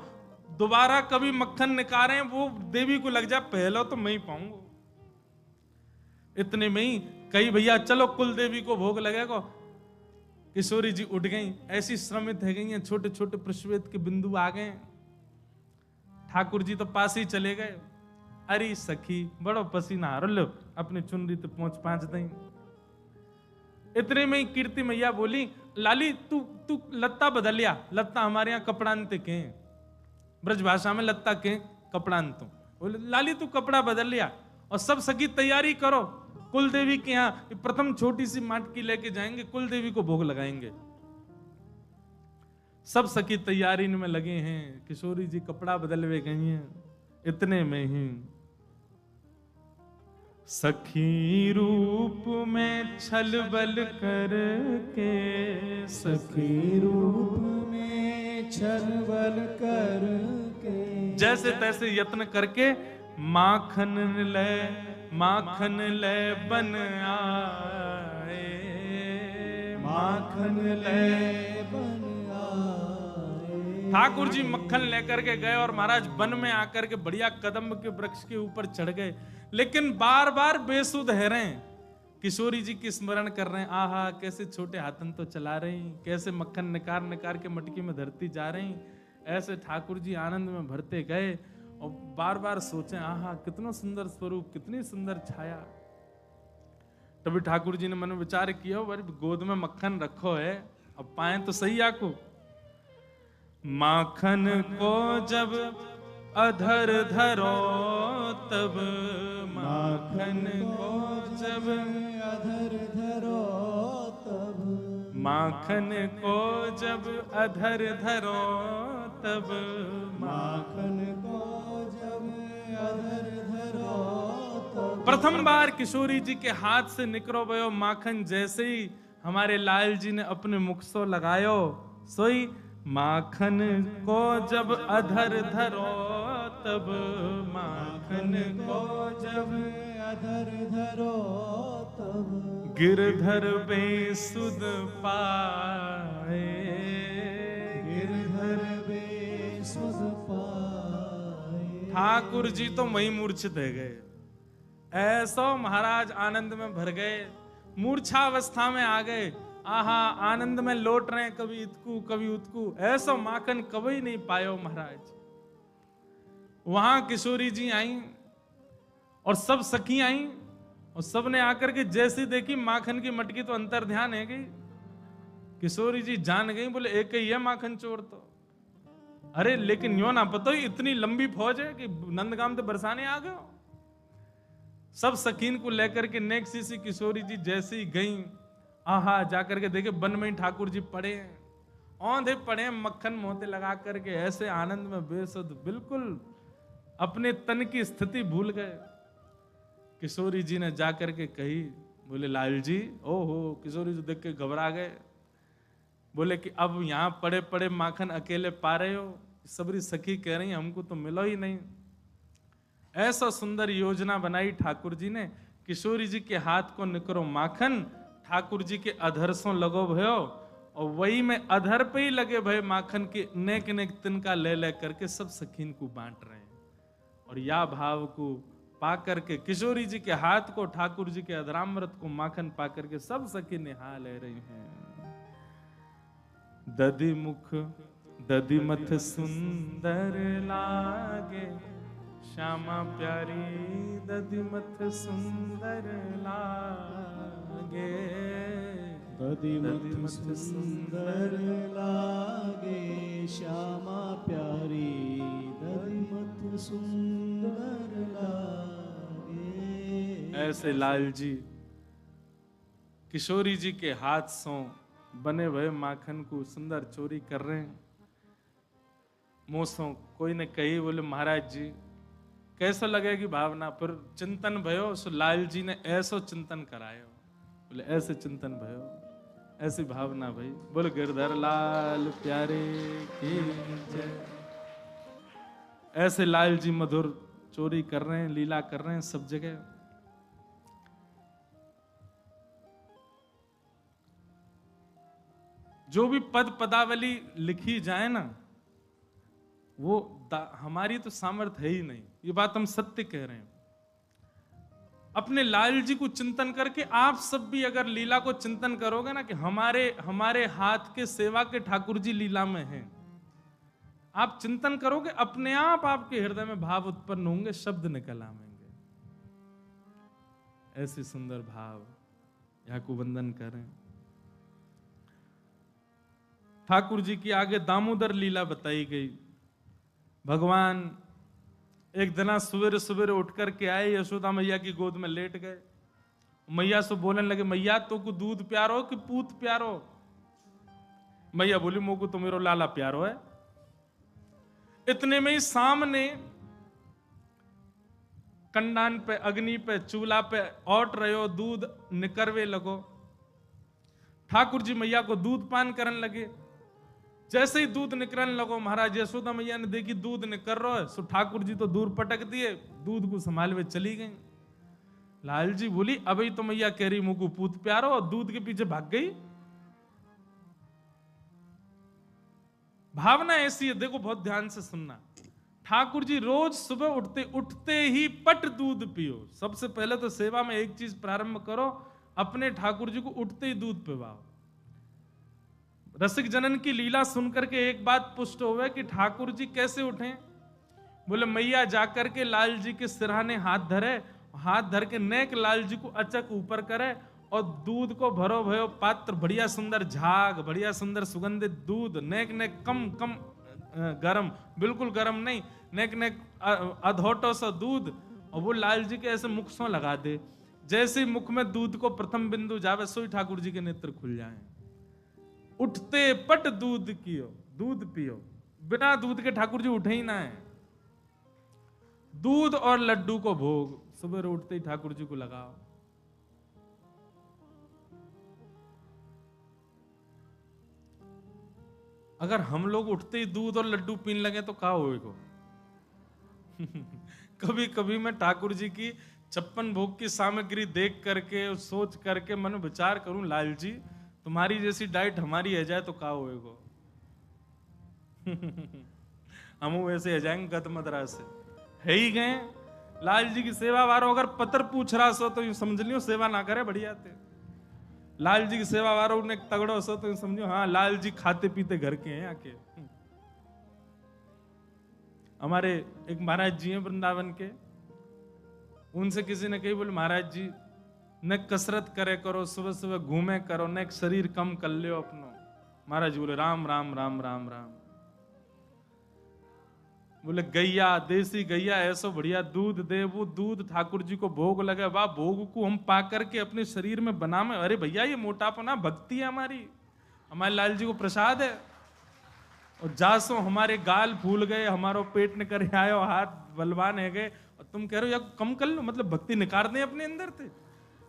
दोबारा कभी मक्खन निकालें, वो देवी को लग जाए, पहला तो मैं ही पाऊंगा। इतने में ही कही भैया चलो कुल देवी को भोग लगेगा। किशोरी जी उठ गई, ऐसी श्रमित है गई हैं, छोटे छोटे प्रश्वेत के बिंदु आ गए। ठाकुर जी तो पास ही चले गए। अरे सखी बड़ो पसीना आ लो, अपने चुनरी तो पहुंच दें। इतने में ही कीर्ति मैया बोली, लाली तू लत्ता बदल लिया, लत्ता हमारे यहाँ कपड़ांत के, ब्रज भाषा में लत्ता के कपड़ांत। बोले लाली तू कपड़ा बदल लिया, और सब सखी तैयारी करो, कुल देवी के यहाँ प्रथम छोटी सी माटकी लेके जाएंगे, कुल देवी को भोग लगाएंगे। सब सखी तैयारी में लगे हैं, किशोरी जी कपड़ा बदलवे गई हैं। इतने में ही सखी रूप में छल बल करके, सखी रूप में छल बल करके, जैसे तैसे यत्न करके माखन ले बन आए, माखन ले बन आए। ठाकुर जी मक्खन लेकर के गए और महाराज वन में आकर के बढ़िया कदम के वृक्ष के ऊपर चढ़ गए, लेकिन बार बार बेसुध है रहे हैं। किशोरी जी की स्मरण कर रहे हैं, आहा कैसे छोटे हाथन तो चला रही, कैसे मक्खन निकार के मटकी में धरती जा रही। ऐसे ठाकुर जी आनंद में भरते गए और बार बार सोचे, आहा कितना सुंदर स्वरूप, कितनी सुंदर छाया। तभी ठाकुर जी ने मन में विचार किया, गोद में मक्खन रखो है, अब पाए तो सही आको। माखन को जब अधर धरो तब, माखन को जब अधर धरो तब, माखन को जब अधर धरो तब, माखन को जब अधर धरो तब। प्रथम बार किशोरी जी के हाथ से निकलो भयो माखन, जैसे ही हमारे लाल जी ने अपने मुख सो लगायो, सोई माखन को जब अधर धरो तब माखन को जब अधर धरो तब गिरधर बेसुध पाए। गिरधर बेसुध पाए। ठाकुर जी तो वही मूर्छित है गए, ऐसो महाराज आनंद में भर गए, मूर्छावस्था में आ गए। आहा, आनंद में लौट रहे हैं, कभी इतकू कभी उतकू, ऐसो माखन कभी नहीं पायो महाराज। वहां किशोरी जी आई और सब सखी आई और सब ने आकर के जैसी देखी माखन की मटकी तो अंतर ध्यान है गई। किशोरी जी जान गई, बोले एक ही है माखन चोर तो। अरे लेकिन यो ना पता इतनी लंबी फौज है कि नंदगाम तो बरसाने आ गए। सब सकीन को लेकर के नेक्स्ट सी किशोरी जी जैसे ही गई, आहा जाकर के देखे बन में ही ठाकुर जी पड़े हैं, औंधे पड़े हैं, मक्खन मोहते लगा करके ऐसे आनंद में बेसुध, बिल्कुल अपने तन की स्थिति भूल गए। किशोरी जी ने जाकर के कही, बोले लाल जी, ओहो। किशोरी जी देख के घबरा गए, बोले कि अब यहां पड़े पड़े माखन अकेले पा रहे हो? सबरी सखी कह रही हमको तो मिलो ही नहीं। ऐसा सुंदर योजना बनाई ठाकुर जी ने, किशोरी जी के हाथ को निकरो माखन, ठाकुर जी के अधर सो लगो भयो, और वही में अधर पे ही लगे भय माखन के नेक नेक तिनका ले ले करके सब सखीन को बांट रहे हैं। और या भाव को पा करके किशोरी जी के हाथ को, ठाकुर जी के अधरामृत को माखन पा करके सब सखी निहा ले रही हैं। दधि मुख दधि मथ सुंदर लागे, श्यामा प्यारी दधि मथ सुंदर लागे। दधि मथ सुंदर लागे, श्यामा प्यारी दधि मथ सुंदर लागे। ऐसे लाल जी किशोरी जी के हाथ से बने हुए माखन को सुंदर चोरी कर रहे हैं। मोसों कोई ने कही, बोले महाराज जी कैसा लगेगी भावना, पर चिंतन भयो। सो लाल जी ने ऐसो चिंतन करायो, बोले ऐसे चिंतन भयो, ऐसी भावना भाई। बोले गिरधर लाल प्यारे की जय। ऐसे लाल जी मधुर चोरी कर रहे हैं, लीला कर रहे हैं सब जगह। जो भी पद पदावली लिखी जाए ना, वो हमारी तो सामर्थ्य है ही नहीं, ये बात हम सत्य कह रहे हैं। अपने लाल जी को चिंतन करके आप सब भी अगर लीला को चिंतन करोगे ना कि हमारे हाथ के सेवा के ठाकुर जी लीला में हैं, आप चिंतन करोगे, अपने आप आपके हृदय में भाव उत्पन्न होंगे, शब्द निकल आएंगे। ऐसे सुंदर भाव यहाँ को वंदन करें। ठाकुर जी की आगे दामोदर लीला बताई गई। भगवान एक दिन सवेरे सवेरे उठ करके आए, यशोदा मैया की गोद में लेट गए। मैया से बोलने लगे, मैया तो को दूध प्यारो कि पूत प्यारो? मैया बोली, मोको तो मेरो लाला प्यारो है। इतने में ही सामने कंडान पे, अग्नि पे, चूल्हा पे औट रहे हो, दूध निकरवे लगो। ठाकुर जी मैया को दूध पान करने लगे। जैसे ही दूध निकलने लगो, महाराज यशोदा मैया ने देखी दूध निकल रहा है, सो ठाकुर जी तो दूर पटक दिए, दूध को संभाल में चली गई। लाल जी बोली, अभी तो मैया कह रही मुझको पूत प्यारो, और दूध के पीछे भाग गई। भावना ऐसी है, देखो बहुत ध्यान से सुनना। ठाकुर जी रोज सुबह उठते ही पट दूध पियो। सबसे पहले तो सेवा में एक चीज प्रारंभ करो, अपने ठाकुर जी को उठते ही दूध पिवाओ। रसिक जनन की लीला सुनकर के एक बात पुष्ट हुए कि ठाकुर जी कैसे उठे। बोले मैया जाकर के लाल जी के सिरहाने हाथ धरे, हाथ धर के नेक लाल जी को अचक ऊपर करे, और दूध को भरो भयो पात्र, बढ़िया सुंदर झाग, बढ़िया सुंदर सुगंधित दूध, नेक नेक कम कम गरम, बिल्कुल गरम नहीं, नेक नेक अधोटो सा दूध, और वो लाल जी के ऐसे मुख से लगा दे। जैसे ही मुख में दूध को प्रथम बिंदु जावे, सोई ठाकुर जी के नेत्र खुल जाए। उठते पट दूध कियो, दूध पियो। बिना दूध के ठाकुर जी उठे ही ना है। दूध और लड्डू को भोग सुबह उठते ही ठाकुर जी को लगाओ। अगर हम लोग उठते ही दूध और लड्डू पीने लगे तो क्या होएगा? कभी कभी मैं ठाकुर जी की 56 भोग की सामग्री देख करके सोच करके मन में विचार करूं, लाल जी तुम्हारी जैसी डाइट हमारी है जाए तो क्या होएगा? हम वैसे आ जाएंगे गत मदरा से है ही गए। लाल जी की सेवा वारो अगर पत्र पूछ रहा सो तो यूं समझ लियो सेवा ना करे बढ़िया थे। लाल जी की सेवा वारो ने तगड़ो सो तो यूं समझो हाँ लाल जी खाते पीते घर के हैं आके। हमारे एक महाराज जी हैं वृंदावन के, उनसे किसी ने कही बोले महाराज जी न कसरत करे करो, सुबह सुबह घूमे करो, न एक शरीर कम कर लियो अपनो। महाराज जी बोले राम राम राम राम राम। बोले गैया, देसी गैया ऐसो बढ़िया दूध दे, वो दूध ठाकुर जी को भोग लगे, वाह भोग को हम पा करके अपने शरीर में बना में, अरे भैया ये मोटापना भक्ति है हमारे लाल जी को प्रसाद है। और जासो हमारे गाल फूल गए, हमारो पेट न करे आयो, हाथ बलवान है गए, और तुम कह रहे हो या कम कर लो, मतलब भक्ति निकाल दें अपने अंदर थे।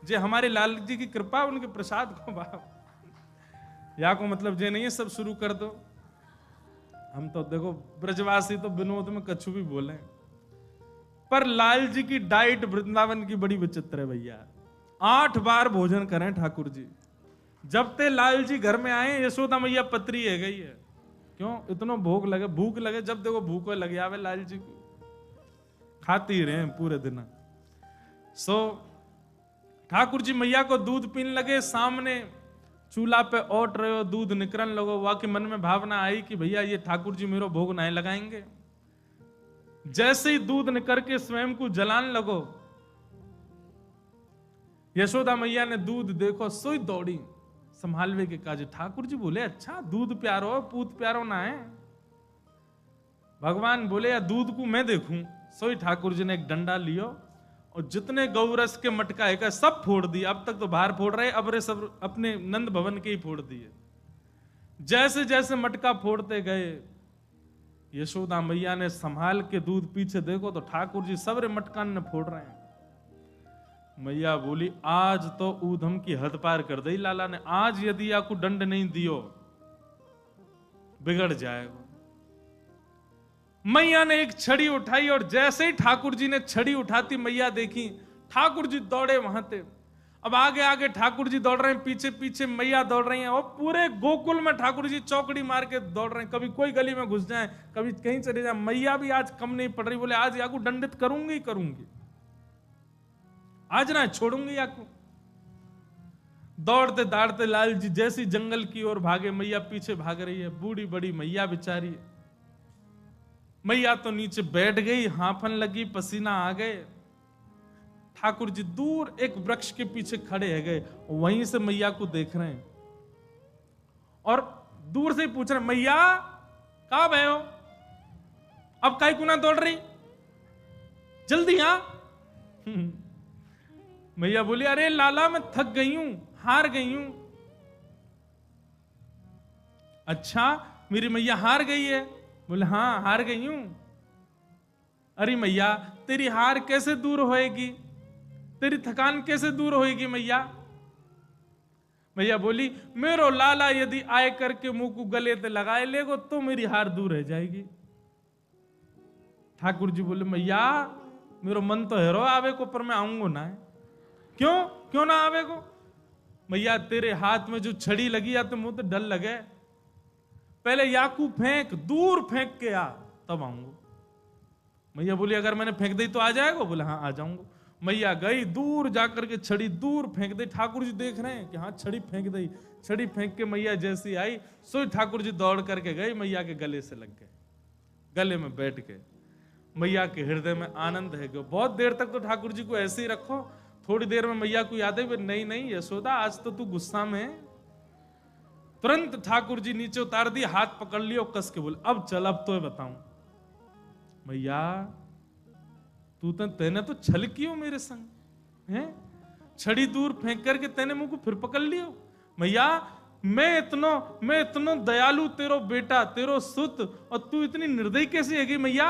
जे हमारे लाल जी की कृपा, उनके प्रसाद को बाप या को मतलब जे नहीं है सब शुरू कर दो। हम तो देखो ब्रजवासी तो विनोद में कछु भी बोले, पर लाल जी की डाइट वृंदावन की बड़ी विचित्र है भैया। 8 बार भोजन करें ठाकुर जी। जब ते लाल जी घर में आए यशोदा मैया पत्री है गई है, क्यों इतना भोग लगे, भूख लगे, जब देखो भूख लगे आवे लाल जी को, खाती रहे पूरे दिन। सो ठाकुर जी मैया को दूध पीने लगे, सामने चूल्हा पे ओट रहे हो, दूध निकरन लगो, वहां के मन में भावना आई कि भैया ये ठाकुर जी मेरो भोग नहीं लगाएंगे। जैसे ही दूध निकर के स्वयं को जलान लगो, यशोदा मैया ने दूध देखो सोई दौड़ी संभालवे के काज। ठाकुर जी बोले अच्छा दूध प्यारो पूत प्यारो ना है। भगवान बोले या दूध को मैं देखूं। सोई ठाकुर जी ने एक डंडा लियो और जितने गौरस के मटका है सब फोड़ दिए। अब तक तो बाहर फोड़ रहे, अब रे सब अपने नंद भवन के ही फोड़ दिए। जैसे जैसे मटका फोड़ते गए, यशोदा मैया ने संभाल के दूध पीछे देखो तो ठाकुर जी सबरे मटकान ने फोड़ रहे हैं। मैया बोली आज तो ऊधम की हद पार कर दी लाला ने, आज यदि आपको दंड नहीं दियो बिगड़ जाएगा। मैया ने एक छड़ी उठाई और जैसे ही ठाकुर जी ने छड़ी उठाती मैया देखी, ठाकुर जी दौड़े वहां थे। अब आगे आगे ठाकुर जी दौड़ रहे हैं, पीछे पीछे मैया दौड़ रही हैं, और पूरे गोकुल में ठाकुर जी चौकड़ी मार के दौड़ रहे हैं। कभी कोई गली में घुस जाए, कभी कहीं चले जाए, मैया भी आज कम नहीं पड़ रही। बोले आज याकू दंडित करूंगी करूंगी, आज ना छोड़ूंगी याकू। दौड़ते दौड़ते लाल जी जैसी जंगल की ओर भागे, मैया पीछे भाग रही है। बूढ़ी बड़ी मैया बेचारी, मैया तो नीचे बैठ गई, हांफन लगी, पसीना आ गए। ठाकुर जी दूर एक वृक्ष के पीछे खड़े है गए, वहीं से मैया को देख रहे हैं और दूर से ही पूछ रहे मैया कहां गए हो, अब काहे को ना दौड़ रही, जल्दी आ। मैया बोली अरे लाला मैं थक गई हूं, हार गई हूं। अच्छा मेरी मैया हार गई है? बोले हाँ हार गई हूं। अरे मैया तेरी हार कैसे दूर होएगी, तेरी थकान कैसे दूर होएगी मैया? मैया बोली मेरो लाला यदि आए करके मुंह को गले ते लगाए लेगो तो मेरी हार दूर रह जाएगी। ठाकुर जी बोले मैया मेरो मन तो हेरो आवे को, पर मैं आऊंगो ना है। क्यों क्यों ना आवे को? मैया तेरे हाथ में जो छड़ी लगी या तो मुंह तो डर लगे, पहले याकू फेंक, दूर फेंक के आ तब आऊंगा। मैया बोली अगर मैंने फेंक दी तो आ जाएगा? बोले हाँ आ जाऊंगा। मैया गई दूर जाकर के छड़ी दूर फेंक दी। ठाकुर जी देख रहे हैं कि हाँ छड़ी फेंक दी। छड़ी फेंक के मैया जैसी आई सो ठाकुर जी दौड़ करके गई, मैया के गले से लग गए, गले में बैठ गए। मैया के हृदय में आनंद है। बहुत देर तक तो ठाकुर जी को ऐसे ही रखो, थोड़ी देर में मैया को याद है नहीं नहीं यशोदा आज तो तू गुस्सा में। तुरंत ठाकुर जी नीचे उतार दी, हाथ पकड़ लियो, कस के बोले अब चल, अब तो बताऊं। मैया तेने तो छल कियो मेरे संग है, छड़ी दूर फेंक करके तेने मुंह को फिर पकड़ लियो। मैया मैं इतनो दयालु तेरो बेटा, तेरो सुत, और तू इतनी निर्दयी कैसी है मैया?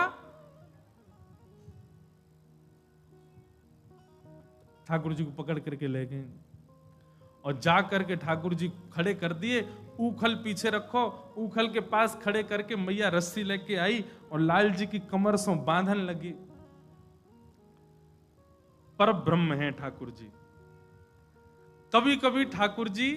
ठाकुर जी को पकड़ करके ले गए और जा करके ठाकुर जी खड़े कर दिए ऊखल पीछे रखो, ऊखल के पास खड़े करके मैया रस्सी लेके आई और लाल जी की कमर से बांधन लगी। पर ब्रह्म है ठाकुर जी। कभी कभी ठाकुर जी,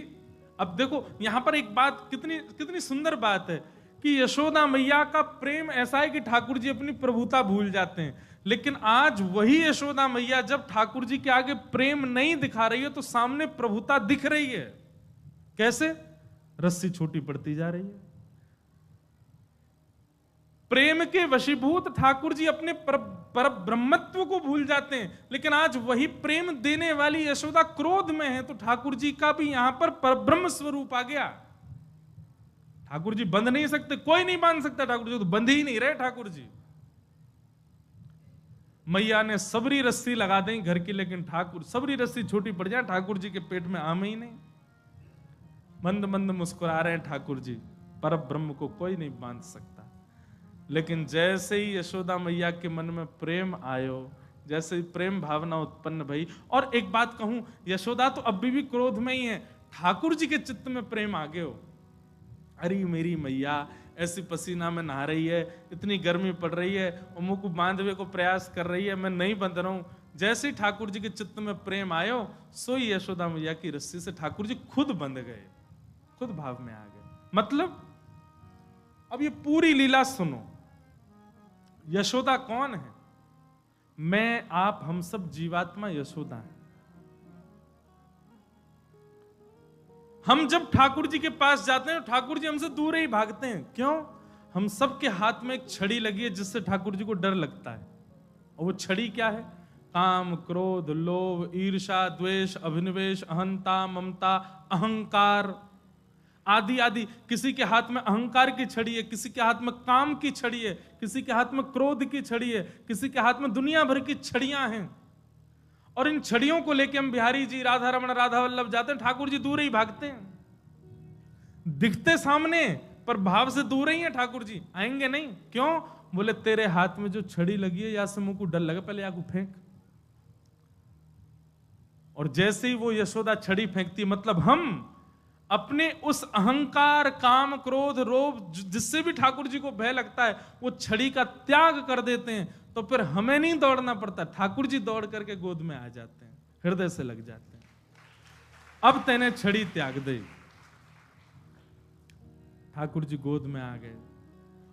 अब देखो यहां पर एक बात, कितनी कितनी सुंदर बात है कि यशोदा मैया का प्रेम ऐसा है कि ठाकुर जी अपनी प्रभुता भूल जाते हैं। लेकिन आज वही यशोदा मैया जब ठाकुर जी के आगे प्रेम नहीं दिखा रही है तो सामने प्रभुता दिख रही है। कैसे? रस्सी छोटी पड़ती जा रही है। प्रेम के वशीभूत ठाकुर जी अपने पर ब्रह्मत्व को भूल जाते हैं। लेकिन आज वही प्रेम देने वाली यशोदा क्रोध में है तो ठाकुर जी का भी यहां पर परब्रह्म स्वरूप आ गया। ठाकुर जी बंध नहीं सकते, कोई नहीं बांध सकता ठाकुर जी, तो बंध ही नहीं रहे ठाकुर जी। मैया ने सबरी रस्सी लगा दी घर की, लेकिन ठाकुर, सबरी रस्सी छोटी पड़ जाए ठाकुर जी के पेट में आम ही नहीं। मंद मंद मुस्कुरा रहे हैं ठाकुर जी, पर ब्रह्म को कोई नहीं बांध सकता। लेकिन जैसे ही यशोदा मैया के मन में प्रेम आयो, जैसे ही प्रेम भावना उत्पन्न भई, और एक बात कहूं, यशोदा तो अभी भी क्रोध में ही है, ठाकुर जी के चित्त में प्रेम आ गयो। अरे मेरी मैया ऐसी पसीना में नहा रही है, इतनी गर्मी पड़ रही है, और मुंह को बांधवे को प्रयास कर रही है, मैं नहीं बंध रहा हूं। जैसे ही ठाकुर जी के चित्त में प्रेम आयो, सोई यशोदा मैया की रस्सी से ठाकुर जी खुद बंध गए, खुद भाव में आ गए। मतलब अब ये पूरी लीला सुनो। यशोदा कौन है? मैं, आप, हम सब जीवात्मा यशोदा है। हम जब ठाकुर जी के पास जाते हैं ठाकुर जी हमसे दूर ही भागते हैं। क्यों? हम सब के हाथ में एक छड़ी लगी है जिससे ठाकुर जी को डर लगता है। और वो छड़ी क्या है? काम, क्रोध, लोभ, ईर्ष्या, द्वेष, अभिनिवेश, अहंता, ममता, अहंकार आदि आदि। किसी के हाथ में अहंकार की छड़ी है, किसी के हाथ में काम की छड़ी है, किसी के हाथ में क्रोध की छड़ी है, किसी के हाथ में दुनिया भर की छड़ियां हैं। और इन छड़ियों को लेके हम बिहारी जी, राधा रमण, राधा वल्लभ जाते हैं, ठाकुर जी दूर ही भागते हैं। दिखते सामने पर भाव से दूर ही है ठाकुर जी, आएंगे नहीं। क्यों? बोले तेरे हाथ में जो छड़ी लगी है, या से मुंह को डर लगे, पहले या को फेंक। और जैसे ही वो यशोदा छड़ी फेंकती, मतलब हम अपने उस अहंकार, काम, क्रोध, लोभ जिससे भी ठाकुर जी को भय लगता है, वो छड़ी का त्याग कर देते हैं। तो फिर हमें नहीं दौड़ना पड़ता, ठाकुर जी दौड़ करके गोद में आ जाते हैं, हृदय से लग जाते हैं। अब तेने छड़ी त्याग दे। ठाकुर जी गोद में आ गए,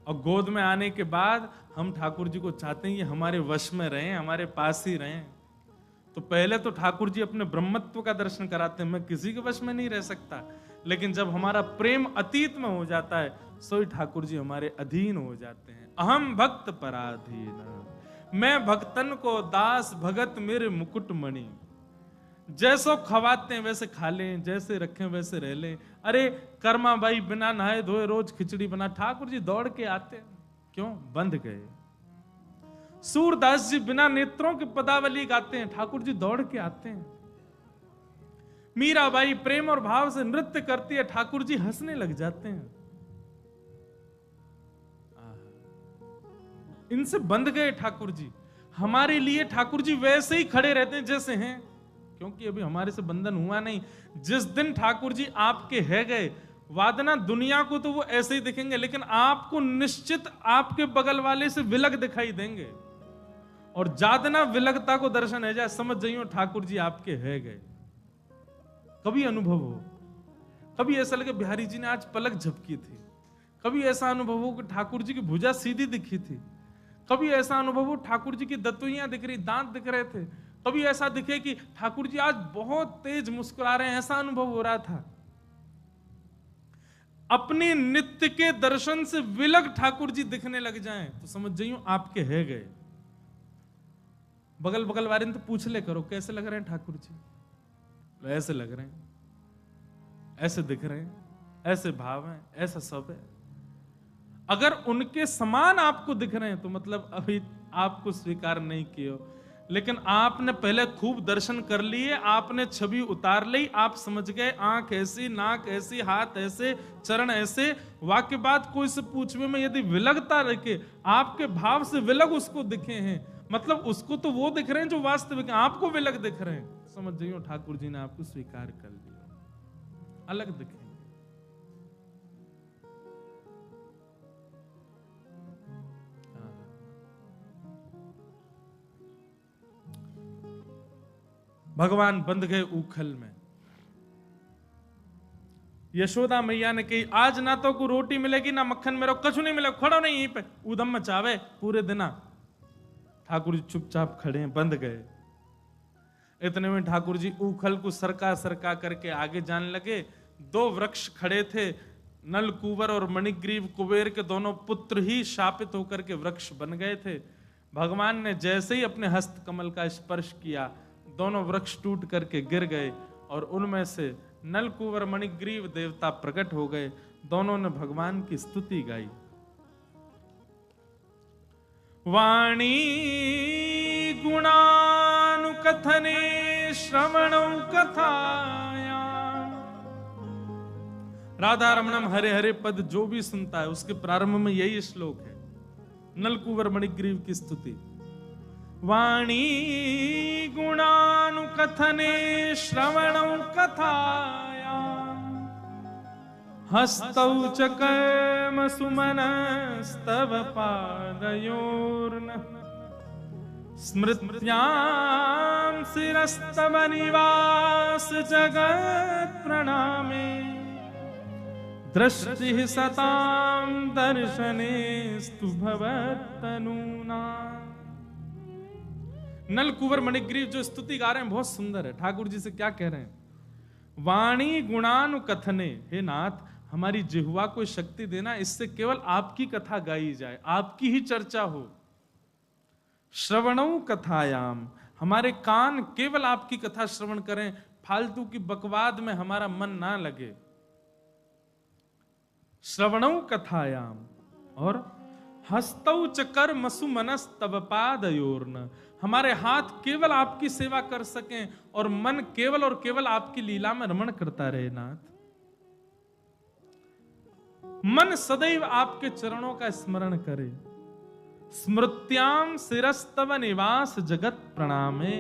और गोद में आने के बाद हम ठाकुर जी को चाहते हैं कि हमारे वश में रहें, हमारे पास ही रहें। तो पहले तो ठाकुर जी अपने ब्रह्मत्व का दर्शन कराते हैं, मैं किसी के वश में नहीं रह सकता। लेकिन जब हमारा प्रेम अतीत में हो जाता है, सोई ठाकुर जी हमारे अधीन हो जाते हैं। अहम भक्त पराधीन, मैं भक्तन को दास भगत मेरे मुकुट मणि। जैसो खवाते हैं वैसे खा लें, जैसे रखें वैसे रह लें। अरे कर्मा भाई बिना नहाए धोए रोज खिचड़ी बना, ठाकुर जी दौड़ के आते हैं। क्यों? बंध गए। सूरदास जी बिना नेत्रों की पदावली गाते हैं, ठाकुर जी दौड़ के आते हैं। मीराबाई प्रेम और भाव से नृत्य करती है, ठाकुर जी हंसने लग जाते हैं। इनसे बंध गए ठाकुर जी। हमारे लिए ठाकुर जी वैसे ही खड़े रहते हैं जैसे हैं, क्योंकि अभी हमारे से बंधन हुआ नहीं। जिस दिन ठाकुर जी आपके है गए, वादना दुनिया को तो वो ऐसे ही दिखेंगे, लेकिन आपको निश्चित आपके बगल वाले से विलग दिखाई देंगे। और जादना विलगता को दर्शन है जाए, समझ जाइयो ठाकुर जी आपके है गए। कभी अनुभव हो, कभी ऐसा लगे बिहारी जी ने आज पलक झपकी थी, कभी ऐसा अनुभव हो कि ठाकुर जी की भुजा सीधी दिखी थी, कभी ऐसा अनुभव हो ठाकुर जी की दतुइयां दिख रही, दांत दिख रहे थे, कभी ऐसा दिखे कि ठाकुर जी आज बहुत तेज मुस्कुरा रहे हैं, ऐसा अनुभव हो रहा था। अपने नित्य के दर्शन से विलग ठाकुर जी दिखने लग जाएं तो समझ जाइयो आपके है गए। बगल बगल वाले ने तो पूछ ले करो कैसे लग रहे हैं ठाकुर जी, ऐसे लग रहे हैं, ऐसे दिख रहे हैं, ऐसे भाव हैं, ऐसा सब है। अगर उनके समान आपको दिख रहे हैं तो मतलब अभी आपको स्वीकार नहीं किया। लेकिन आपने पहले खूब दर्शन कर लिए, आपने छवि उतार ली, आप समझ गए आंख ऐसी, नाक ऐसी, हाथ ऐसे, चरण ऐसे। वाक्य बात कोई से पूछवे में यदि विलगता रखे, आपके भाव से विलग उसको दिखे हैं, मतलब उसको तो वो दिख रहे हैं जो वास्तविक, आपको विलग दिख रहे हैं, समझ जाइयो ठाकुर जी ने आपको स्वीकार कर लिया, अलग दिखेंगे। भगवान बंध गए उखल में। यशोदा मैया ने कही आज ना तो को रोटी मिलेगी ना मक्खन मेरे कछु नहीं मिलेगा, खड़ो नहीं यहीं पे, उदम मचावे पूरे दिना। ठाकुर जी चुपचाप खड़े हैं, बंध गए। इतने में ठाकुर जी उखल को सरका सरका करके आगे जाने लगे। दो वृक्ष खड़े थे, नलकूबर और मणिग्रीव कुबेर के दोनों पुत्र ही शापित होकर के वृक्ष बन गए थे। भगवान ने जैसे ही अपने हस्त कमल का स्पर्श किया, दोनों वृक्ष टूट करके गिर गए और उनमें से नलकूबर मणिग्रीव देवता प्रकट हो गए। दोनों ने भगवान की स्तुति गाई। वाणी गुणानुकथने श्रवणौ कथाया। राधा रमणम हरे हरे पद जो भी सुनता है उसके प्रारंभ में यही श्लोक है, नलकूबर मणिग्रीव की स्तुति। वाणी गुणानुकथने श्रवणौ कथाया, हस्तौ च कर्म सुमनस्तव पादयोर्न, स्मृत्यां शिरस्तव निवास जगत् प्रणामे, दृष्टिः सतां दर्शनेस्तु भवत्तनूना। नलकूबर मणिग्रीव जो स्तुति गा रहे हैं बहुत सुंदर है। ठाकुर जी से क्या कह रहे हैं? वाणी गुणानुकथने, हे नाथ हमारी जिह्वा को शक्ति देना, इससे केवल आपकी कथा गाई जाए, आपकी ही चर्चा हो। श्रवणौ कथायाम, हमारे कान केवल आपकी कथा श्रवण करें, फालतू की बकवाद में हमारा मन ना लगे। श्रवणौ कथायाम, और हस्तौ च कर्मसु मनस्तव पादयोर्न, हमारे हाथ केवल आपकी सेवा कर सकें और मन केवल और केवल आपकी लीला में रमण करता रहे। नाथ मन सदैव आपके चरणों का स्मरण करे। स्मृत्याम शिरस्तव निवास जगत प्रणामे,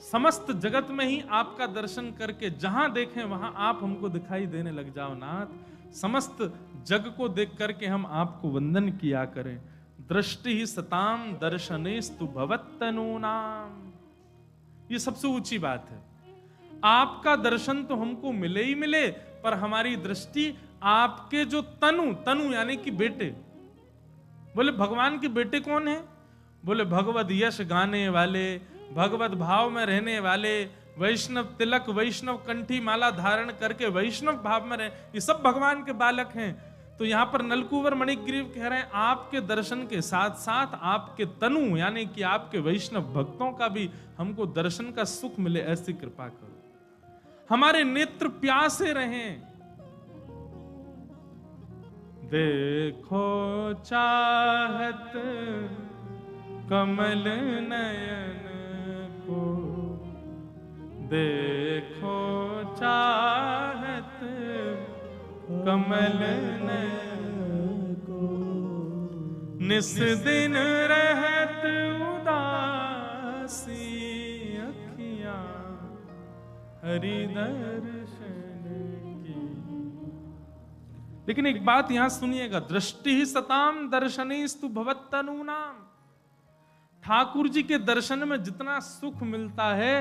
समस्त जगत में ही आपका दर्शन करके जहां देखें वहां आप हमको दिखाई देने लग जाओ। नाथ समस्त जग को देख करके हम आपको वंदन किया करें। दृष्टि ही सताम दर्शनेस्तु भवत्तनूनाम, ये सबसे ऊंची बात है। आपका दर्शन तो हमको मिले ही मिले, पर हमारी दृष्टि आपके जो तनु यानी कि बेटे। बोले भगवान के बेटे कौन है? बोले भगवत यश गाने वाले, भगवत भाव में रहने वाले, वैष्णव तिलक वैष्णव कंठी माला धारण करके वैष्णव भाव में रहे, ये सब भगवान के बालक हैं। तो यहां पर नलकूबर मणिग्रीव कह रहे हैं आपके दर्शन के साथ साथ आपके तनु यानी कि आपके वैष्णव भक्तों का भी हमको दर्शन का सुख मिले, ऐसी कृपा करो। हमारे नेत्र प्यासे रहें। देखो चाहत कमल नयन को, देखो चाहत कमल नयन को, निस दिन रहत उदासी अखियां हरि दर्शन की। लेकिन एक बात यहां सुनिएगा, दृष्टि ही सताम दर्शनेस्तु भवत्तनूनाम। ठाकुर जी के दर्शन में जितना सुख मिलता है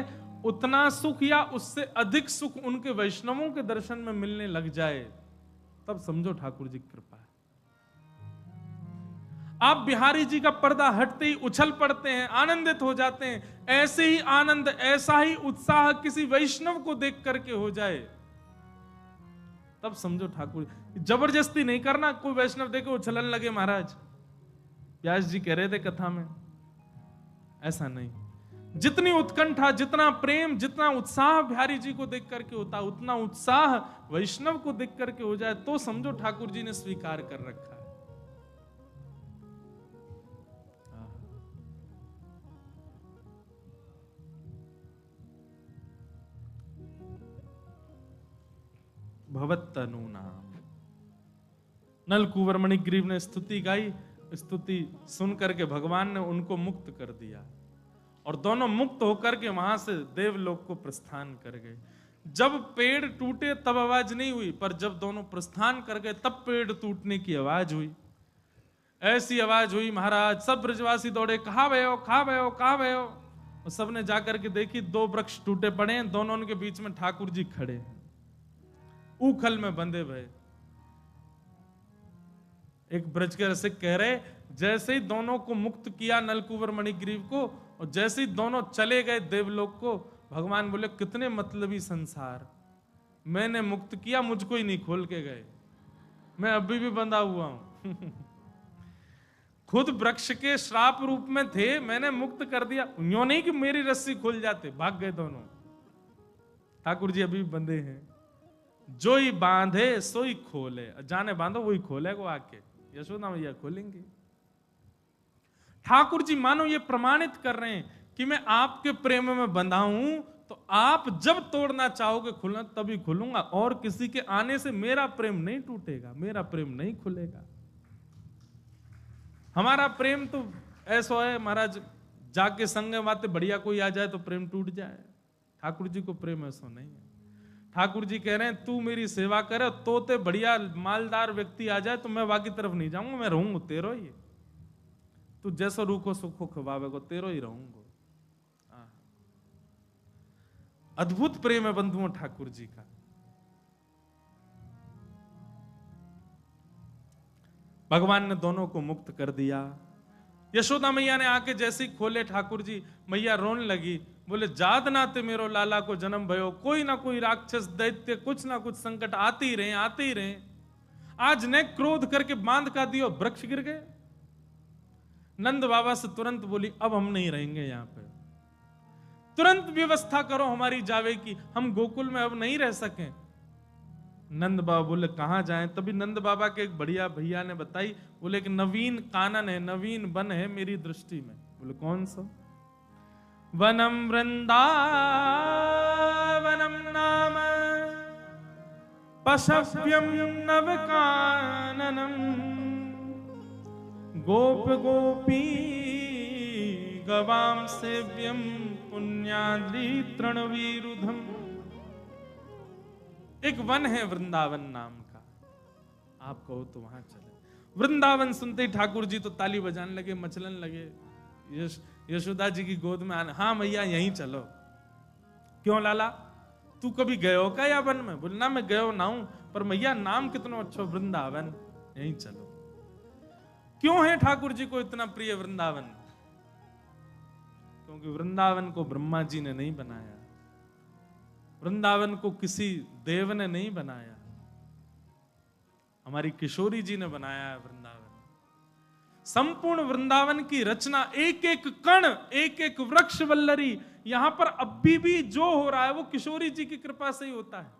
उतना सुख या उससे अधिक सुख उनके वैष्णवों के दर्शन में मिलने लग जाए, तब समझो ठाकुर जी की कृपा है। आप बिहारी जी का पर्दा हटते ही उछल पड़ते हैं, आनंदित हो जाते हैं। ऐसे ही आनंद, ऐसा ही उत्साह किसी वैष्णव को देख करके हो जाए, तब समझो ठाकुर। जबरदस्ती नहीं करना, कोई वैष्णव देखे उछलन लगे महाराज, व्यास जी कह रहे थे कथा में, ऐसा नहीं। जितनी उत्कंठा, जितना प्रेम, जितना उत्साह बिहारी जी को देख करके होता, उतना उत्साह वैष्णव को देख करके हो जाए, तो समझो ठाकुर जी ने स्वीकार कर रखा है। भवत्तनूनाम। नलकूबर मणिग्रीव ने स्तुति गाई, स्तुति सुन करके भगवान ने उनको मुक्त कर दिया और दोनों मुक्त होकर के वहां से देवलोक को प्रस्थान कर गए। जब पेड़ टूटे तब आवाज नहीं हुई, पर जब दोनों प्रस्थान कर गए तब पेड़ टूटने की आवाज हुई। ऐसी आवाज हुई महाराज, सब ब्रजवासी दौड़े, कहां भयो, कहां भयो, कहां भयो। और सबने जाकर के देखी, 2 वृक्ष टूटे पड़े हैं, दोनों के बीच में ठाकुर जी खड़े हैं, ऊखल में बंधे हुए। एक ब्रज के रसिक कह रहे, जैसे ही दोनों को मुक्त किया नलकुबर मणिग्रीव को, और जैसे ही दोनों चले गए देवलोक को, भगवान बोले कितने मतलबी संसार, मैंने मुक्त किया, मुझको ही नहीं खोल के गए, मैं अभी भी बंधा हुआ हूं। खुद वृक्ष के श्राप रूप में थे, मैंने मुक्त कर दिया, यूं नहीं कि मेरी रस्सी खुल जाते, भाग गए दोनों। ठाकुर जी अभी भी बंधे हैं। जो ही बांधे सो ही खोले, जाने बांधो वही खोलेगा आके, यशोदा मैया खोलेंगे। ठाकुर जी मानो ये प्रमाणित कर रहे हैं कि मैं आपके प्रेम में बंधा हूं, तो आप जब तोड़ना चाहोगे खुलना तभी खुलूंगा, और किसी के आने से मेरा प्रेम नहीं टूटेगा, मेरा प्रेम नहीं खुलेगा। हमारा प्रेम तो ऐसा है महाराज, जाके संग बातें बढ़िया कोई आ जाए तो प्रेम टूट जाए। ठाकुर जी को प्रेम ऐसा नहीं है। ठाकुर जी कह रहे हैं तू मेरी सेवा करे, तोते बढ़िया मालदार व्यक्ति आ जाए तो मैं बाकी तरफ नहीं जाऊंगा, मैं रहूंगा तेरो ही। तू जैसा रूखो सुखो खवावेगो, तेरो ही रहूंगा। अद्भुत प्रेम है बंधुओं ठाकुर जी का। भगवान ने दोनों को मुक्त कर दिया। यशोदा मैया ने आके जैसे ही खोले ठाकुर जी, मैया रोने लगी, बोले जात नाते मेरो लाला को जन्म भयो, कोई ना कोई राक्षस दैत्य कुछ ना कुछ संकट आते ही रहे। आज ने क्रोध करके बांध का दियो, वृक्ष गिर गए। नंद बाबा से तुरंत बोली अब हम नहीं रहेंगे यहां पे, तुरंत व्यवस्था करो हमारी जावे की, हम गोकुल में अब नहीं रह सके। नंद बाबा बोले कहां जाएं? तभी नंद बाबा के एक बढ़िया भैया ने बताई, बोले एक नवीन कानन है, नवीन वन है मेरी दृष्टि में। बोले कौन सा? वनम वृंदावनम नाम पशव्यम नव काननम गोप गोपी गवाम सेव्यम पुण्याद्रि तृणवीरुधम। एक वन है वृंदावन नाम का, आप कहो तो वहां चले। वृंदावन सुनते ही ठाकुर जी तो ताली बजाने लगे, मचलन लगे। यशोदा जी की गोद में आने, हाँ मैया यहीं चलो। क्यों लाला, तू कभी गयो का या वन में? बोलना मैं गयो ना हूं, पर मैया नाम कितना अच्छा वृंदावन, यहीं चलो। क्यों है ठाकुर जी को इतना प्रिय वृंदावन? क्योंकि वृंदावन को ब्रह्मा जी ने नहीं बनाया, वृंदावन को किसी देव ने नहीं बनाया, हमारी किशोरी जी ने बनाया है वृंदावन। संपूर्ण वृंदावन की रचना, एक एक कण, एक एक वृक्ष वल्लरी, यहां पर अभी भी जो हो रहा है वो किशोरी जी की कृपा से ही होता है।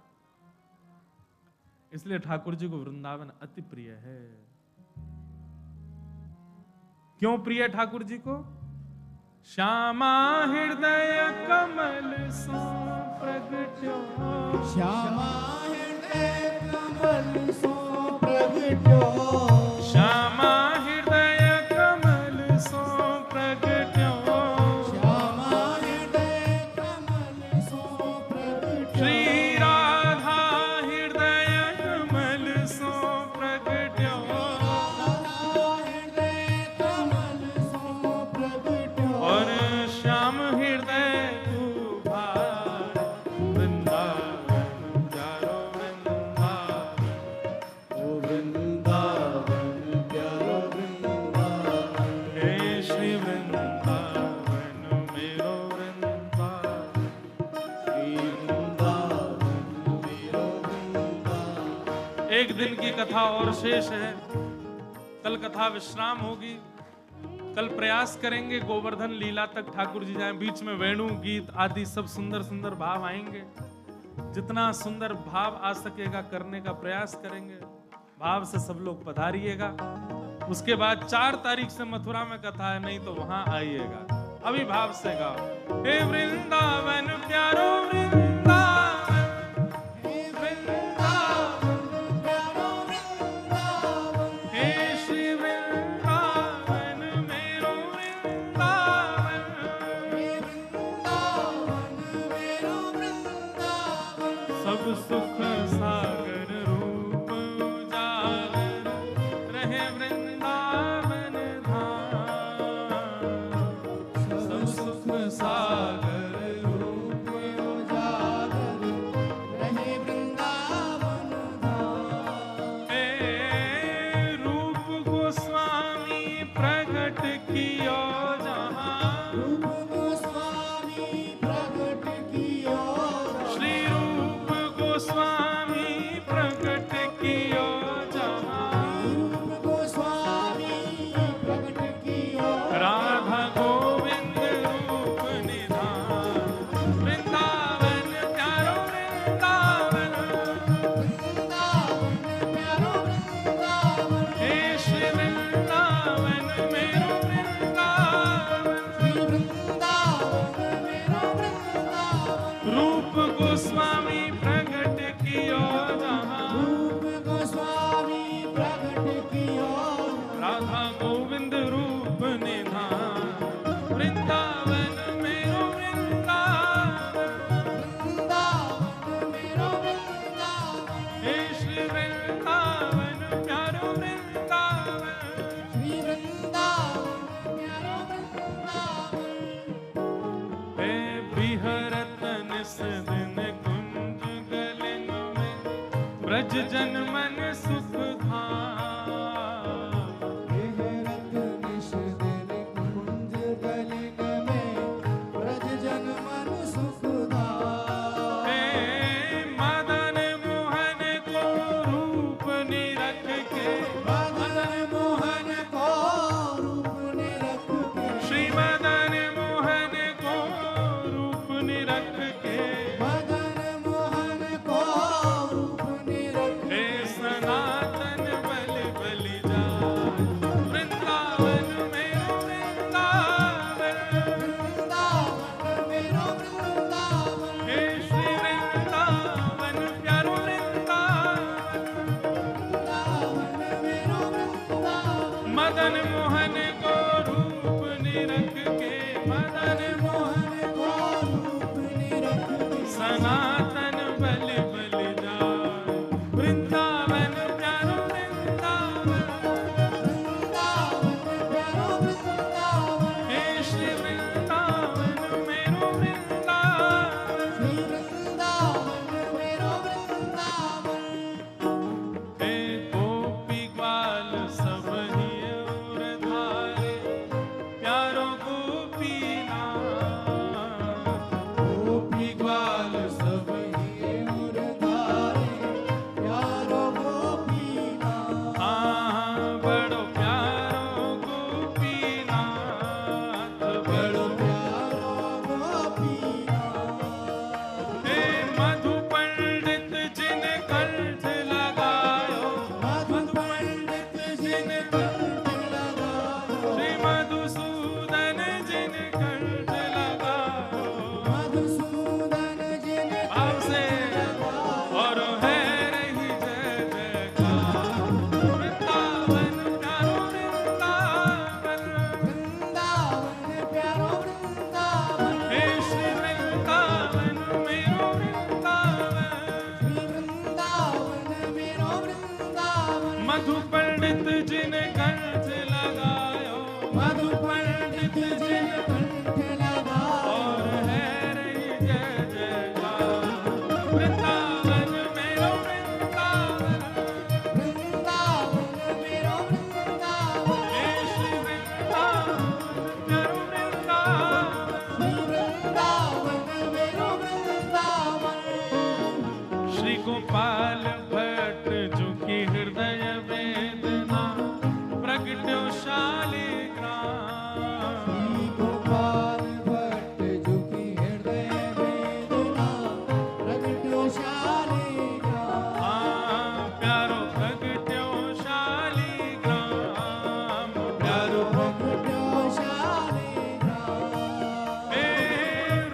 इसलिए ठाकुर जी को वृंदावन अति प्रिय है। क्यों प्रिय ठाकुर जी को? श्यामा हृदय कमल सो प्रगट्यो, श्यामा हृदय कमल सो प्रगट्यो, श्यामा हृदय कमल सो प्रगट्यो, श्यामा हृदय कमल सो प्रगट्यो, श्री राधा हृदय कमल सो प्रगट्यो, हृदय कमल सो प्रगट्यो, और श्याम हृदय एक दिन की कथा और शेष है, कल कथा विश्राम होगी। कल प्रयास करेंगे गोवर्धन लीला तक ठाकुर जी जाएं, बीच में वेणु गीत आदि सब सुंदर सुंदर भाव आएंगे। जितना सुंदर भाव आ सकेगा करने का प्रयास करेंगे, भाव से सब लोग पधारिएगा। उसके बाद 4 तारीख से मथुरा में कथा है, नहीं तो वहां आइएगा। अभी भाव से गाओ, हे वृंदावन प्यारो वृंदावन, हे वृंदावन प्यारो वृंदावन, हे श्री वृंदावन मेरो वृंदावन, हे वृंदावन मेरो वृंदावन, सब सुख सागर रूप उजागर रहे वृंदावन धाम, सब सुख सागर प्रकट कियो जहाँ रूप गोस्वामी प्रकट कियो श्री रूप गोस्वामी प्रकट कियो जहाँ रूप गोस्वामी प्रकट कियो राधा गोविंद रूप निधान वृंदावन प्यारो वृंदावन वृंदावन प्यारो वृंदावन हे श्री वृंदावन मेरो वृंदावन श्री वृंदावन मेरो वृंदावन रूप गोस्वामी प्रकट कियो जहाँ रूप गोस्वामी प्रकट कियो राधा गोविंद रूप निधान वृंदावन मेरो वृंदावन वृंदावन मेरो वृंदावन हे श्री वृंदावन प्यारो वृंदावन श्री वृंदावन प्यारो वृंदावन हे बिहरत निस दिन कुंज गलिन में ब्रज जन मन सुख धाम विहरत निश दिन कुंज गलिन में ब्रज जन मन सुखदाय हे मदन मोहन को रूप निरख के मदन मोहन को रूप ने रख के श्री मदन मोहन को रूप निरख के मदन मोहन को रूप ने रख हे सनातन बल बलि जाय वृंदावन मेरो वृंदावन वृंदावन मेरो वृंदावन हे श्री वृंदावन प्यारो वृंदावन वृंदावन मेरो वृंदावन मदन मोहन को रूप निरख के मदन मोहन मोहन को रूप ने रख के सनातन बल बलि जाय वृंदावन प्यारो वृंदावन वृंदावन प्यारो वृंदावन हे श्री वृंदावन मेरो वृंदावन श्री वृंदावन मेरो वृंदावन हे गोपी ग्वाल सब ही और धारे प्यारो गोपीनाथ गोपी ग्वाल सब ही और धारे प्यारो गोपीनाथ हाँ बड़ो प्यारो गोपीनाथ बड़ो बड़ो प्यारो गोपीनाथ हे मधु पंडित जिन कंठ लगायो मधु पंडित जिन कंठ लगायो श्री मधुसूदन जिन कंठ लगायो मधुसूदन जिन भाव से और है रही जय जयकार वृंदावन प्यारो वृंदावन वृंदावन प्यारो वृंदावन हे श्री वृंदावन मेरो वृंदावन श्री वृंदावन मेरो वृंदावन मधु पंडित जिन कंठ लगायो मधु पंडित जिन कंठ लगायो और है रही जय जयकार वृंदावन मेरो वृंदावन वृंदावन मेरो वृंदावन हे श्री वृंदावन प्यारो वृंदावन श्री वृंदावन मेरो वृंदावन श्री गोपाल भट्ट जो की हृदय वेदना प्रगट्यो शालिग्राम श्री गोपाल भट्ट जो की हृदय वेदना प्रगट्यो शालिग्राम प्यारो प्रगट्यो शालिग्राम प्यारो प्रगट्यो शालिग्राम हे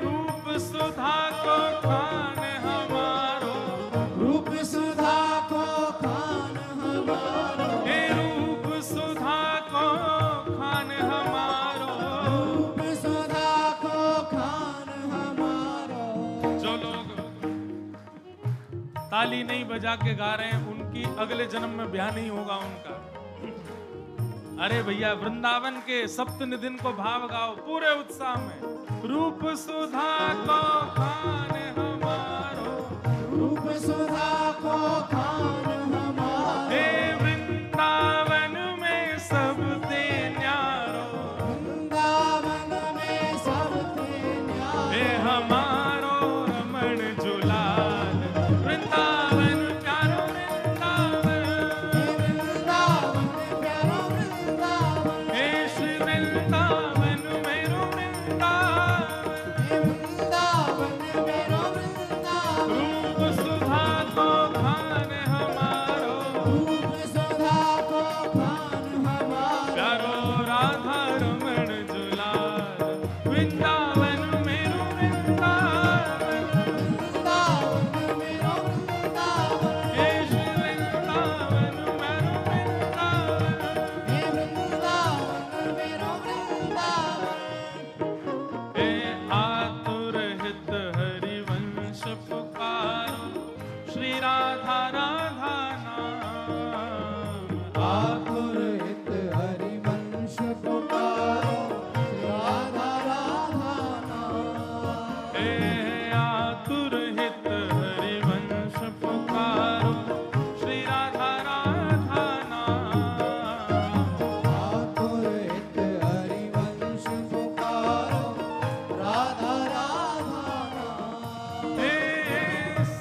रूप सुधा को खान हमारो रूप सुधा को खान हमारो हे रूप सुधा को खान हमारो रूप सुधा को खान हमारो जो लोग ताली नहीं बजा के गा रहे हैं उनकी अगले जन्म में ब्याह नहीं होगा उनका। अरे भैया वृंदावन के सप्तनिधिन को भाव गाओ पूरे उत्साह में। रूप सुधा को खान हमारो रूप सुधा को खान हमारो हे वृंदावन में सब ते न्यारो राधा रमण जुलाल वृंदावन मेरो वृंदावन वृंदावन मेरो वृंदावन हे श्री वृंदावन मेरो वृंदावन हे वृंदावन मेरो वृंदावन हे आतुर हित हरिवंश पुकारो श्री राधा राधा नाम आतुर हित हरिवंश पुकारो राधा राधा नाम हे आतुर हित हरिवंश पुकारो श्री राधा राधा नाम आतुर हित हरिवंश पुकारो राधा राधा नाम हे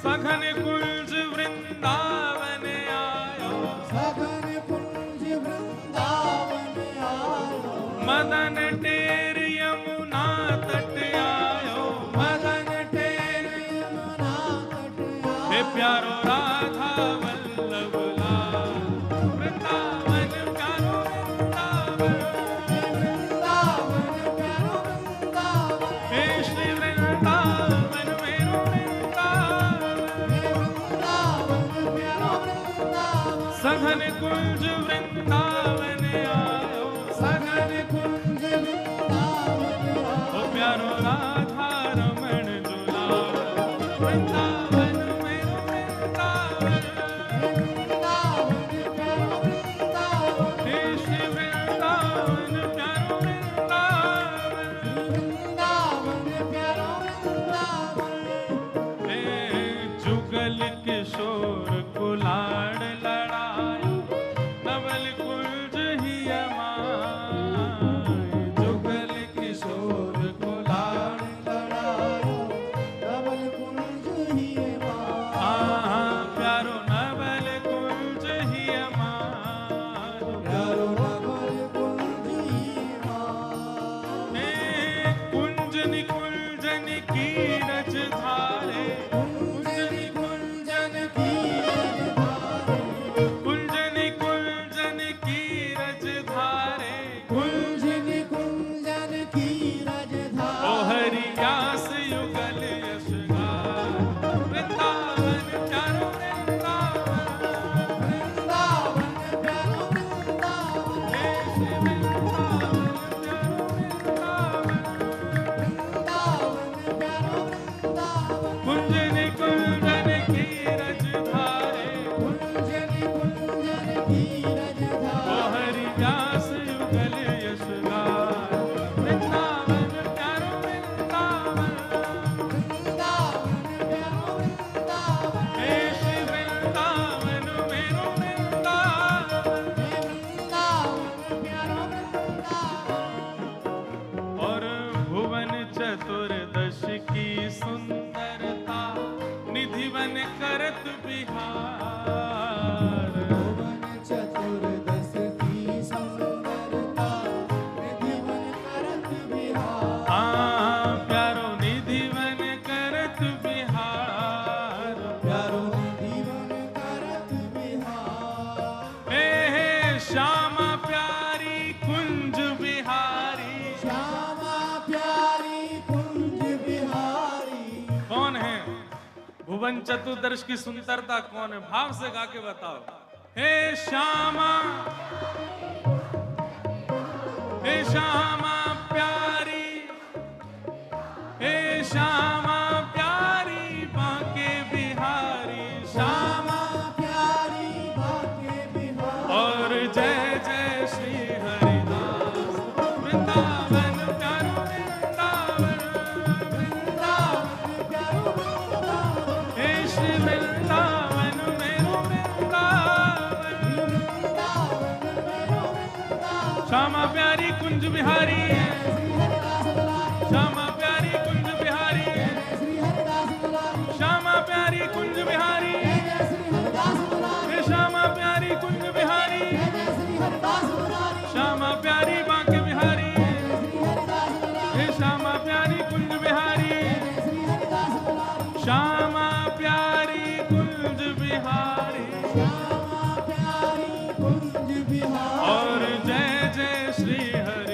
सघन कुंज वृंदावन आयो सघन कुंज वृंदावन आयो मदन टेर यमुना तट आयो मदन टेर यमुना तट आयो हे प्यारो राधा वल्लभ लाल वृंदावन प्यारो वृंदावन वृंदावन प्यारो वृंदावन हे श्री वृंदावन मेरो वृंदावन हे वृंदावन प्यारो वृंदावन सघन कुंज वृंदावन आयो सघन कुंज वृंदावन ओ प्यारो राधा रमण जुलाल वृंदावन मेरो वृंदावन वृंदावन प्यारो वृंदावन हे श्री वृंदावन प्यारो वृंदावन वृंदावन प्यारो वृंदावन हे जुगल किशोर कुलाड़ लड़ायो नवल कुंज ही अमाय जुगल किशोर कुलाड़ लड़ायो धवल कुंज ही प्यारो नवल कुंज ही अमाय प्यारो धवल कुंज ही हे कुंज निकुंजन की रज धारे कुंजन कुंजन की रजधारे कुंजन कुंजन की रज धारे कुंजन कुंजन की ओ रजधारे हरियास युगल यशगार वृंदावन प्यारो वृंदावन वृंदावन प्यारो वृंदावन हे श्री वृंदावन प्यारो वृंदावन वृंदावन प्यारो वृंदावन कुंजन कुंजन की रज धारे कुंजन कुंजन की ओ रजधारे हरियास युगल यशगार वृंदावन प्यारो वृंदावन वृंदावन प्यारो वृंदावन हे श्री वृंदावन मेरो वृंदावन हे वृंदावन प्यारो वृंदावन और भुवन चतुर्दश की सुंदरता निधिवन करत बिहार भुवन चतुर्दश की सुंदरता निधिवन करत बिहार प्यारो निधिवन करत बिहार प्यारो निधिवन करत बिहार हे श्यामा प्यारी कुंज बिहारी श्यामा प्यारी कुंज बिहारी कौन है भुवन चतुर्दश की सुंदरता कौन है भाव से गा के बताओ हे श्यामा प्यारी हे श्यामा प्यारी बांके बिहारी श्यामा श्यामा प्यारी बाके बिहार और जय जय श्री हरिदास वृंदावन प्यारो वृंदावन वृंदावन प्यारो वृंदावन हे श्री वृंदावन मेरो वृंदावन वृंदावन मेरो वृंदावन श्यामा प्यारी कुंज बिहारी श्री हरिदास दुलारी श्यामा प्यारी कुंज बिहारी श्री हरिदास दुलारी श्यामा प्यारी कुंज बिहारी श्री हरिदास दुलारी हे श्यामा प्यारी कुंज बिहारी श्री हरिदास दुलारी श्यामा प्यारी बांके बिहारी श्री हरिदास दुलारी हे श्यामा प्यारी कुंज बिहारी श्री हरिदास दुलारी श्यामा प्यारी कुंज बिहारी श्यामा प्यारी कुंज बिहार और जय जय श्री हरि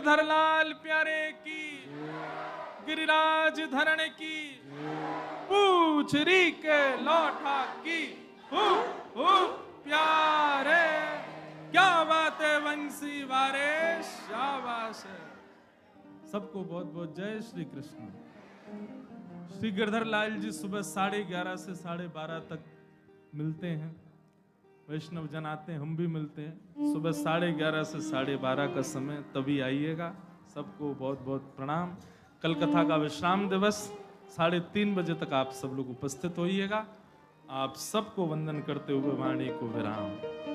गिरधर लाल प्यारे की, गिरिराज धरण की, पूछ री के लौटा की, प्यारे, क्या बात है बंसी वारे, शाबाश है। सबको बहुत बहुत जय श्री कृष्ण। श्री गिरधर लाल जी सुबह 11:30 से 12:30 तक मिलते हैं, वैष्णव जन आते हैं, हम भी मिलते हैं सुबह 11:30 से 12:30 का समय, तभी आइएगा। सबको बहुत बहुत प्रणाम। कल कथा का विश्राम दिवस 3:30 बजे तक आप सब लोग उपस्थित होइएगा। आप सबको वंदन करते हुए वाणी को विराम।